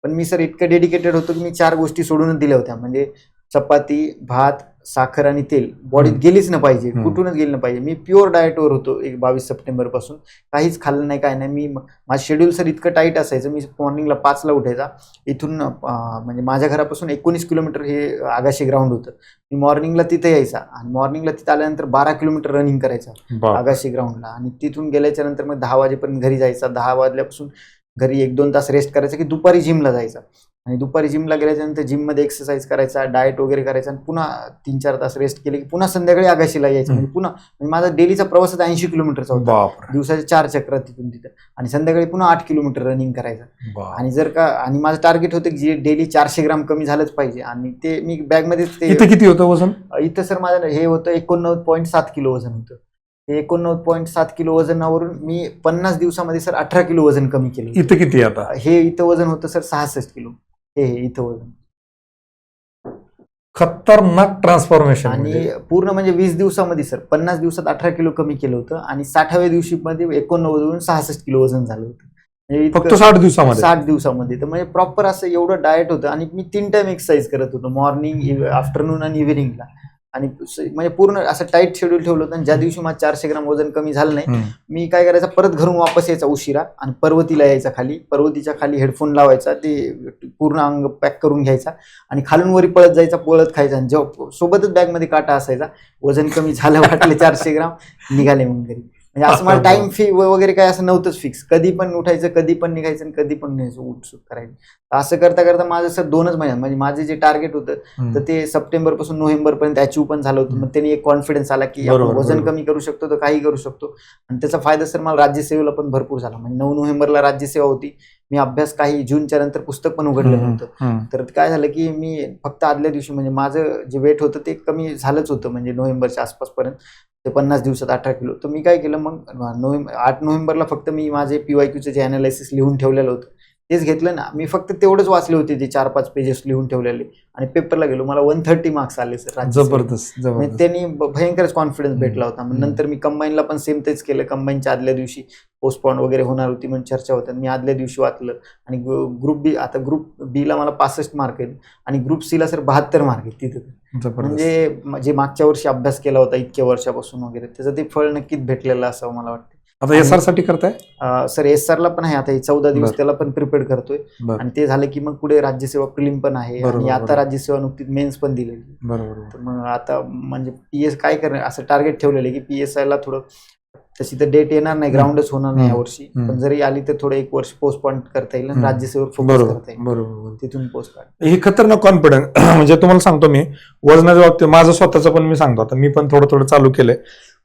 [SPEAKER 1] पण मी सर इतकं डेडिकेटेड होतो की मी 4 गोष्टी सोडूनच दिल्या होत्या. म्हणजे चपाती, भात, साखर आणि तेल बॉडीत गेलीच न पाहिजे, कुठूनच गेली न पाहिजे. मी प्युअर डाएटवर होतो 22 सप्टेंबर पासून, काहीच खाल्लं नाही, काय नाही. मी माझं शेड्यूल सर इतकं टाईट असायचं, मी मॉर्निंगला 5ला उठायचा. इथून म्हणजे माझ्या घरापासून 19 किलोमीटर हे आगाशी ग्राउंड होतं. मी मॉर्निंगला तिथे यायचा आणि मॉर्निंगला तिथे आल्यानंतर 12 किलोमीटर रनिंग करायचा आगाशी ग्राउंडला आणि तिथून गेल्याच्या नंतर मग 10 वाजेपर्यंत घरी जायचा. 10 वाजल्यापासून घरी 1-2 तास रेस्ट करायचा की दुपारी जिमला जायचा आणि दुपारी जिमला गेल्याच्यानंतर जिममध्ये एक्सरसाइज करायचा, डाएट वगैरे करायचा आणि पुन्हा 3-4 तास रेस्ट केले की पुन्हा संध्याकाळी आगाशीला यायचं. म्हणजे पुन्हा म्हणजे माझा डेलीचा प्रवास 80 किलोमीटरचा होता, दिवसाच्या 4 चक्र तिथून तिथं आणि संध्याकाळी पुन्हा 8 किलोमीटर रनिंग करायचं. आणि जर का आणि माझं टार्गेट होतं की जे डेली 400 ग्राम कमी झालंच पाहिजे आणि ते मी बॅगमध्ये.
[SPEAKER 2] इथं किती होतं वजन?
[SPEAKER 1] इथं सर माझं हे होतं 89.7 किलो वजन होतं. 89.7 किलो वजनावरून मी 50 दिवसामध्ये सर 18 किलो वजन कमी केलं.
[SPEAKER 2] इथं किती आता?
[SPEAKER 1] हे इथं वजन होतं सर 66 किलो. हे इथं वजन.
[SPEAKER 2] खतरनाक ट्रान्सफॉर्मेशन.
[SPEAKER 1] आणि पूर्ण म्हणजे 20 दिवसामध्ये सर 50 दिवसात 18 किलो कमी केलं होतं आणि 60व्या दिवशी मध्ये 89 वरून 66 किलो वजन झालं होतं. म्हणजे
[SPEAKER 2] फक्त 60 दिवसामध्ये.
[SPEAKER 1] 60 दिवसामध्ये. तर म्हणजे प्रॉपर असं एवढं डाएट होतं आणि मी 3 टाइम एक्सरसाइज करत होतो, मॉर्निंग, आफ्टरनून आणि इव्हिनिंगला. आणि म्हणजे पूर्ण असं टाईट शेड्यूल ठेवलं होतं. आणि ज्या दिवशी माझं 400 ग्राम वजन कमी झालं नाही, मी काय करायचं, परत घरून वापस यायचा उशिरा आणि पर्वतीला यायचा खाली. पर्वतीच्या खाली हेडफोन लावायचा, ते पूर्ण अंग पॅक करून घ्यायचा आणि खालून वरी पळत जायचा, पळत खायचा आणि जेव्हा सोबतच बॅगमध्ये काटा असायचा. वजन कमी झालं वाटलं 400 ग्राम, निघाले मग घरी. म्हणजे असं मला टाइम फी वगैरे काय असं नव्हतंच फिक्स. कधी पण उठायचं, कधी पण निघायचं आणि कधी पण उठसूट करायचं. असं करता करता माझं सर 2च महिन्यात म्हणजे माझे जे टार्गेट होतं तर ते सप्टेंबर पासून नोव्हेंबर पर्यंत अचीव्ह पण झालं होतं. मग त्यांनी एक कॉन्फिडन्स आला की आपण वजन कमी करू शकतो तर काही करू शकतो. आणि त्याचा फायदा सर मला राज्यसेवेला पण भरपूर झाला. म्हणजे 9 नोव्हेंबरला राज्यसेवा होती. मी अभ्यास काही जूनच्या नंतर पुस्तक पण उघडलं नव्हतं. तर काय झालं की मी फक्त आदल्या दिवशी म्हणजे माझं जे वेट होतं ते कमी झालंच होतं, म्हणजे नोव्हेंबरच्या आसपासपर्यंत, ते 50 दिवसात 18 किलो. तर मी काय केलं मग 8 नोव्हेंबरला फक्त मी माझे PYQचे जे अनालिसिस लिहून ठेवलेलं होतं तेच घेतलं ना. मी फक्त तेवढंच वाचले होते, जे 4-5 पेजेस लिहून ठेवलेले, आणि पेपरला गेलो. मला 130 मार्क्स आले सर.
[SPEAKER 2] जबरदस्त.
[SPEAKER 1] त्यांनी भयंकरच कॉन्फिडन्स भेटला होता. नंतर मी कंबाईनला पण सेम तेच केलं. कंबाईनच्या आदल्या दिवशी पोस्टपॉन वगैरे होणार होती म्हणून चर्चा होत्या, मी आदल्या दिवशी वाचलं. आणि ग्रुप बी, आता ग्रुप बीला मला 65 मार्क आहेत आणि ग्रुप सीला सर 72 मार्क आहेत तिथे. म्हणजे जे मागच्या वर्षी अभ्यास केला होता इतक्या वर्षापासून वगैरे, त्याचं ते फळ नक्कीच भेटलेलं असावं मला वाटतं.
[SPEAKER 2] आता SR साठी करताय?
[SPEAKER 1] सर SRला पण आहे आता, हे 14 दिवस त्याला पण प्रिपेअर करतोय. आणि ते झालं की मग पुढे राज्यसेवा प्रिलिम पण आहे आणि आता राज्यसेवा नुकतीच मेन्स पण दिलेली.
[SPEAKER 2] बरोबर.
[SPEAKER 1] तर मग आता म्हणजे काय करणार असं टार्गेट ठेवलेलं आहे की PSIला थोडं तशी तर डेट येणार नाही, ग्राउंडच होणार नाही यावर्षी.
[SPEAKER 2] हम्म.
[SPEAKER 1] पण जरी आली तर थोडं 1 वर्ष पोस्टपोन करता येईल आणि
[SPEAKER 2] हम्म.
[SPEAKER 1] राज्यसेवेवर फोकस
[SPEAKER 2] बरोबर
[SPEAKER 1] करता येईल,
[SPEAKER 2] बरोबर.
[SPEAKER 1] तिथून पोस्ट काढ.
[SPEAKER 2] ही खतरनाक कॉन्फिडन्स म्हणजे तुम्हाला सांगतो मी, वजनाच्या बाबतीत माझं स्वतःचं पण मी सांगतो, आता मी पण थोडं थोडं चालू केलंय.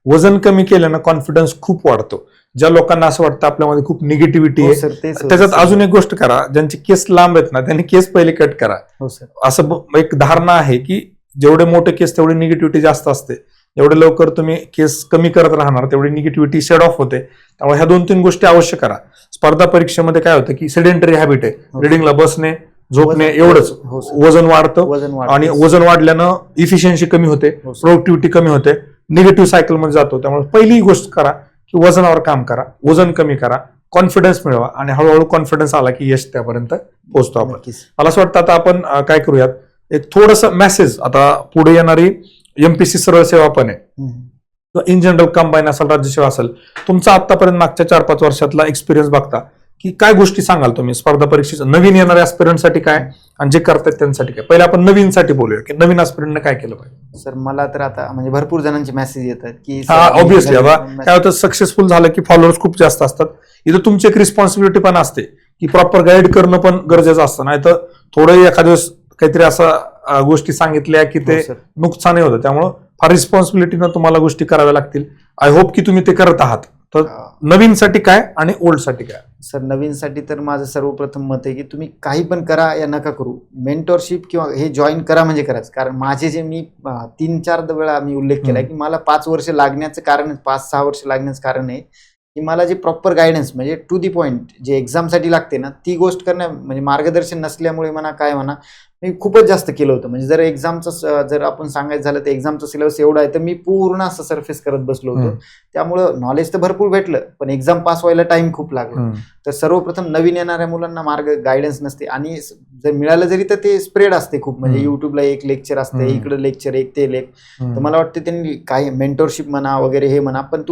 [SPEAKER 2] वजन कमी केल्यानं कॉन्फिडन्स खूप वाढतो. ज्या लोकांना असं वाटतं आपल्यामध्ये खूप निगेटिव्हिटी
[SPEAKER 1] हो
[SPEAKER 2] आहे,
[SPEAKER 1] सर, तेच होतं
[SPEAKER 2] त्याच्यात
[SPEAKER 1] सर.
[SPEAKER 2] अजून एक गोष्ट करा, ज्यांचे केस लांब आहेत ना त्यांनी केस पहिले कट करा.
[SPEAKER 1] हो सर.
[SPEAKER 2] असं एक धारणा आहे की जेवढे मोठे केस तेवढी निगेटिव्हिटी जास्त असते, एवढे लवकर तुम्ही केस कमी करत राहणार तेवढी निगेटिव्हिटी शेड ऑफ होते. त्यामुळे ह्या 2-3 गोष्टी अवश्य करा. स्पर्धा परीक्षेमध्ये काय होतं की सेडेंटरी हॅबिट आहे,
[SPEAKER 1] हो.
[SPEAKER 2] रिडिंगला बसणे, झोपणे,
[SPEAKER 1] वजन-
[SPEAKER 2] एवढंच.
[SPEAKER 1] हो सर.
[SPEAKER 2] वजन वाढतं
[SPEAKER 1] वजन वाढतं.
[SPEAKER 2] आणि वजन वाढल्यानं इफिशियन्सी कमी होते,
[SPEAKER 1] हो सर.
[SPEAKER 2] प्रोडक्टिव्हिटी कमी होते, निगेटिव्ह सायकल मध्ये जातो. त्यामुळे पहिली गोष्ट करा की वजनावर काम करा, वजन कमी करा, कॉन्फिडन्स मिळवा आणि हळूहळू कॉन्फिडन्स आला की यश त्यापर्यंत पोहोचतो आपण.
[SPEAKER 1] नक्कीच.
[SPEAKER 2] मला असं वाटतं आता आपण काय करूयात, एक थोडस मेसेज, आता पुढे येणारी एमपीसी सरळ सेवा पण आहे,
[SPEAKER 1] हम्म.
[SPEAKER 2] इन जनरल कंबाईन असेल, राज्यसेवा असेल, तुमचा आतापर्यंत मागच्या 4-5 वर्षातला एक्सपिरियन्स बघता की काय गोष्टी सांगाल तुम्ही स्पर्धा परीक्षेचं नवीन येणाऱ्या ऍस्पिरंटसाठी काय आणि जे करतात त्यांसाठी काय? पहिले आपण नवीनसाठी बोलूया की नवीन ऍस्पिरंटने काय केलं पाहिजे.
[SPEAKER 1] सर मला तर आता म्हणजे भरपूर जणांचे मेसेज येतात की
[SPEAKER 2] ऑब्व्हियसली आता काय होतं, सक्सेसफुल झालं की फॉलोअर्स खूप जास्त असतात. इथं तुमची एक रिस्पॉन्सिबिलिटी पण असते की प्रॉपर गाईड करणं पण गरजेचं असतं, नाही तर थोडं एखाद्या दिवस काहीतरी असं गोष्टी सांगितल्या की ते
[SPEAKER 1] हो सर.
[SPEAKER 2] नुकसानही होतं. त्यामुळं फार रिस्पॉन्सिबिलिटीनं तुम्हाला गोष्टी कराव्या लागतील. आय होप की तुम्ही ते करत आहात. तर नवीनसाठी काय आणि ओल्डसाठी काय?
[SPEAKER 1] सर नवीनसाठी तर माझं सर्वप्रथम मत आहे की तुम्ही काही पण करा या नका करू, मेंटॉरशिप किंवा हे जॉईन करा म्हणजे करायचं. कारण माझे जे मी 3-4 वेळा मी उल्लेख केलाय की मला 5 वर्ष लागण्याचं कारण, 5-6 वर्ष लागण्याचं कारण आहे की मला जे प्रॉपर गायडन्स म्हणजे टू दी पॉईंट जे एक्झामसाठी लागते ना, ती गोष्ट करण्या म्हणजे मार्गदर्शन नसल्यामुळे म्हणा काय म्हणा, मी खूपच जास्त केलं होतं. म्हणजे जर एक्झामचं जर आपण सांगायचं झालं तर एक्झामचा सिलेबस एवढा आहे तर मी पूर्ण असं सरफेस करत बसलो होतो. त्यामुळं नॉलेज तर भरपूर भेटलं पण एक्झाम पास व्हायला टाइम खूप लागला. तर सर्वप्रथम नवीन येणाऱ्या मुलांना गायडन्स नसते आणि जर मिळालं जरी तर ते स्प्रेड असते खूप. म्हणजे युट्यूबला एक लेक्चर असते, इकडे लेक्चर एक, ते तर मला वाटतं त्यांनी काही मेंटॉरशिप म्हणा वगैरे हे म्हणा, पण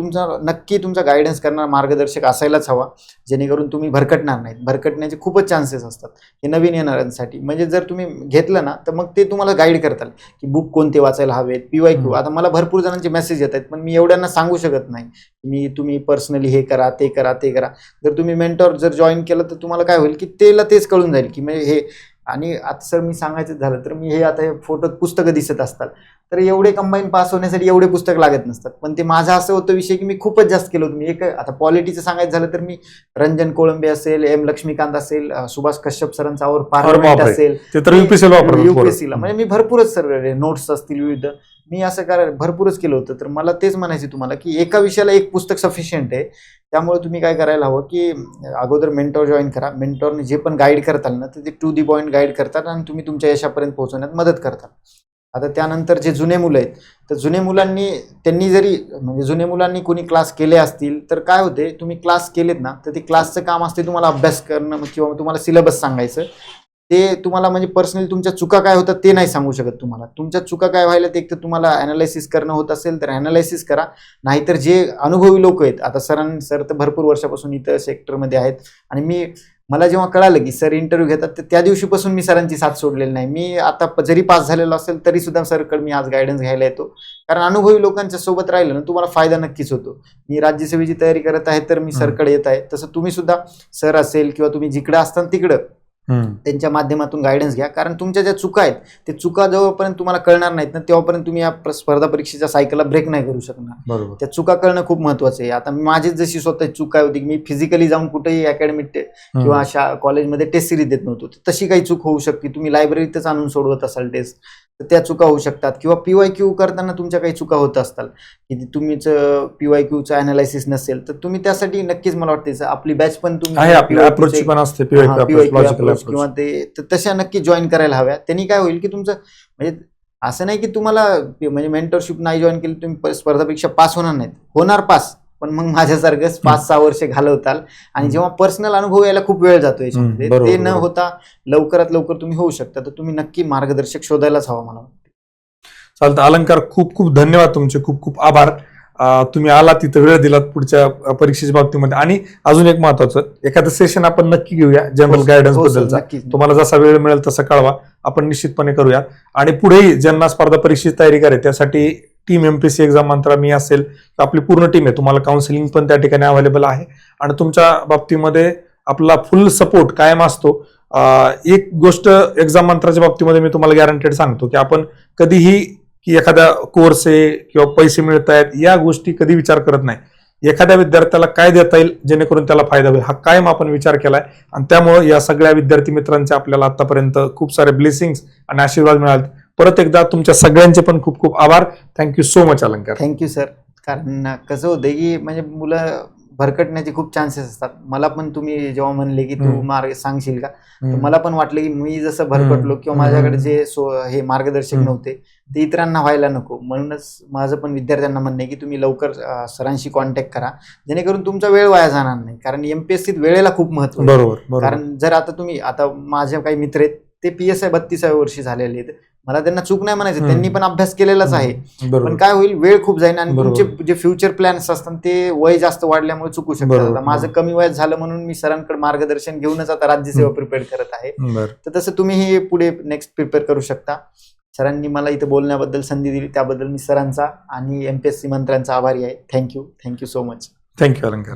[SPEAKER 1] नक्की तुमचा गायडन्स करणारा मार्गदर्शक असायलाच हवा, जेणेकरून तुम्ही भरकटणार नाहीत. भरकटण्याचे खूपच चान्सेस असतात हे नवीन येणाऱ्यांसाठी. म्हणजे जर तुम्ही घेतलं ना तर मग ते तुम्हाला गाईड करतात की बुक कोणते वाचायला हवेत, PYQ. आता मला भरपूर जणांचे मेसेज येत आहेत पण मी एवढ्यांना सांगू शकत नाही तुम्ही पर्सनली हे करा, ते करा, ते करा. जर तुम्ही मेंटॉर जर जॉईन केलं तर तुम्हाला काय होईल की तेच कळून जाईल की म्हणजे हे. आणि आता सर मी सांगायचं झालं तर मी हे आता हे फोटोत पुस्तकं दिसत असतात तर एवढे कंबाईन पास होण्यासाठी एवढे पुस्तक लागत नसतात. पण ते माझा असं होतं विषय की मी खूपच जास्त केलं होतं. मी आता पॉलिटीचं सांगायचं झालं तर मी रंजन कोळंबे असेल, M लक्ष्मीकांत असेल, सुभाष कश्यप सरांचा और पार्लमेंट असेल, UPSCला म्हणजे मी भरपूरच सर नोट्स असतील विविध मी असं भरपूरच केलं होतं. तर मला तेच म्हणायचं तुम्हाला की एका विषयाला एक पुस्तक सफिशियंट आहे. त्यामुळे तुम्ही काय करायला हवं की अगोदर मेंटॉर जॉईन करा. मेंटॉरने जे पण गाईड करताल ना तर ते टू दी पॉईंट गाईड करतात आणि तुम्ही तुमच्या यशापर्यंत पोहोचवण्यात मदत करतात. आता त्यानंतर जे जुने मुलं आहेत तर जुने मुलांनी कोणी क्लास केले असतील तर काय होते, तुम्ही क्लास केलेत ना तर ते क्लासचं काम असते तुम्हाला अभ्यास करणं किंवा तुम्हाला सिलेबस सांगायचं. ते तुम्हाला म्हणजे पर्सनली तुमच्या चुका काय होतात ते नाही सांगू शकत. तुम्हाला तुमच्या चुका काय व्हायला ते एक तर तुम्हाला अनालायसिस करणं होत असेल तर अनालायसिस करा, नाहीतर जे अनुभवी लोक आहेत, आता सर तर भरपूर वर्षापासून इथं सेक्टरमध्ये आहेत आणि मला जेव्हा कळालं की सर इंटरव्ह्यू घेतात तर त्या दिवशीपासून मी सरांची साथ सोडलेली नाही. मी आता जरी पास झालेलो असेल तरी सुद्धा सरकडे मी आज गायडन्स घ्यायला येतो, कारण अनुभवी लोकांच्या सोबत राहिलं ना तुम्हाला फायदा नक्कीच होतो. मी राज्यसेवेची तयारी करत आहे तर मी सरकडे येत आहे, तसं तुम्ही सुद्धा सर असेल किंवा तुम्ही जिकडे असताना तिकडं त्यांच्या माध्यमातून गायडन्स घ्या. कारण तुमच्या ज्या चुका आहेत ते चुका जेव्हापर्यंत तुम्हाला कळणार नाहीत ना तेव्हापर्यंत तुम्ही या स्पर्धा परीक्षेच्या सायकलला ब्रेक नाही करू शकणार.
[SPEAKER 2] बरोबर.
[SPEAKER 1] त्या चुका कळणं खूप महत्वाचं आहे. आता माझीच जशी स्वतः चूक काय होती की मी फिजिकली जाऊन कुठेही अकॅडमिक किंवा कॉलेजमध्ये टेस्ट सिरीज देत नव्हतो, तशी काही चूक होऊ शकते. तुम्ही लायब्ररीतच आणून सोडवत असाल टेस्ट तर त्या चुका होऊ शकतात. किंवा PYQ करताना तुमच्या काही चुका होत असतात की तुमच PYQचं अनालायसिस नसेल तर तुम्ही त्यासाठी नक्कीच मला वाटतं आपली बॅच पण तुम्ही किंवा ते तशा नक्की जॉईन करायला हव्या. त्यांनी काय होईल की तुमचं म्हणजे असं नाही की तुम्हाला म्हणजे मेंटरशिप नाही जॉईन केली तुम्ही स्पर्धा परीक्षा पास होणार नाहीत, होणार पास, पण मग माझ्यासारखंच 5-6 वर्ष घालवताल आणि जेव्हा पर्सनल अनुभव यायला खूप वेळ जातो याच्यामध्ये, ते न होता लवकरात लवकर तुम्ही होऊ शकता. तर तुम्ही नक्की मार्गदर्शक शोधायलाच हवा मला वाटतं.
[SPEAKER 2] चालतं. अलंकार, खूप खूप धन्यवाद तुमचे, खूप खूप आभार. तुम्ही आला तिथं वेळ दिलात पुढच्या परीक्षेच्या बाबतीमध्ये. आणि अजून एक महत्वाचं, एखादं सेशन आपण नक्की घेऊया जनरल गायडन्स बद्दलचा. तुम्हाला जसा वेळ मिळेल तसा कळवा, आपण निश्चितपणे करूया. आणि पुढेही ज्यांना स्पर्धा परीक्षेची तयारी करायची त्यासाठी टीम MPSC एक्झाम मंत्रा मी असेल, आपली पूर्ण टीम आहे, तुम्हाला काउन्सिलिंग पण त्या ठिकाणी अवेलेबल आहे आणि तुमच्या बाबतीमध्ये आपला फुल सपोर्ट कायम असतो. एक गोष्ट एक्झाम मंत्राच्या बाबतीमध्ये मी तुम्हाला गॅरंटेड सांगतो की आपण कधीही की एखादा कोर्स आहे किंवा पैसे मिळत आहेत या गोष्टी कधी विचार करत नाही. एखाद्या विद्यार्थ्याला काय देता येईल जेणेकरून त्याला फायदा होईल हा कायम आपण विचार केलाय आणि त्यामुळे या सगळ्या विद्यार्थी मित्रांचे आपल्याला आतापर्यंत खूप सारे ब्लेसिंग्स आणि आशीर्वाद मिळाले. परत एकदा तुमच्या सगळ्यांचे पण खूप खूप आभार. थँक्यू सो मच अलंकार.
[SPEAKER 1] Thank you sir. कारण कसं होतं की म्हणजे मुलं भरकटण्याचे खूप चान्सेस असतात. मला पण तुम्ही जेव्हा म्हणले की तू मार्ग सांगशील का, तर मला पण वाटलं की मी जसं भरकटलो किंवा माझ्याकडे जे हे मार्गदर्शक नव्हते ते इतरांना व्हायला नको. म्हणूनच माझं पण विद्यार्थ्यांना म्हणणं आहे की तुम्ही लवकर सरांशी कॉन्टॅक्ट करा जेणेकरून तुमचा वेळ वाया जाणार नाही. कारण MPSCत वेळेला खूप महत्व आहे.
[SPEAKER 2] बरोबर.
[SPEAKER 1] कारण जर आता तुम्ही आता माझे काही मित्र आहेत ते PSI 32व्या वर्षी झालेले आहेत. मला त्यांना चूक नाही म्हणायचं, त्यांनी पण अभ्यास केलेलाच आहे. पण काय होईल, वेळ खूप जाईल आणि तुमचे जे फ्युचर प्लॅन्स असतात ते वय जास्त वाढल्यामुळे चुकू शकतात. माझं कमी वयात झालं म्हणून मी सरांकडे मार्गदर्शन घेऊनच आता राज्यसेवा प्रिपेअर करत आहे. तर तसं तुम्ही पुढे नेक्स्ट प्रिपेअर करू शकता. सरांनी मला इथे बोलण्याबद्दल संधी दिली त्याबद्दल मी सरांचा आणि MPSC मंत्र्यांचा आभारी आहे. Thank you so much.
[SPEAKER 2] थँक्यू अलंकार.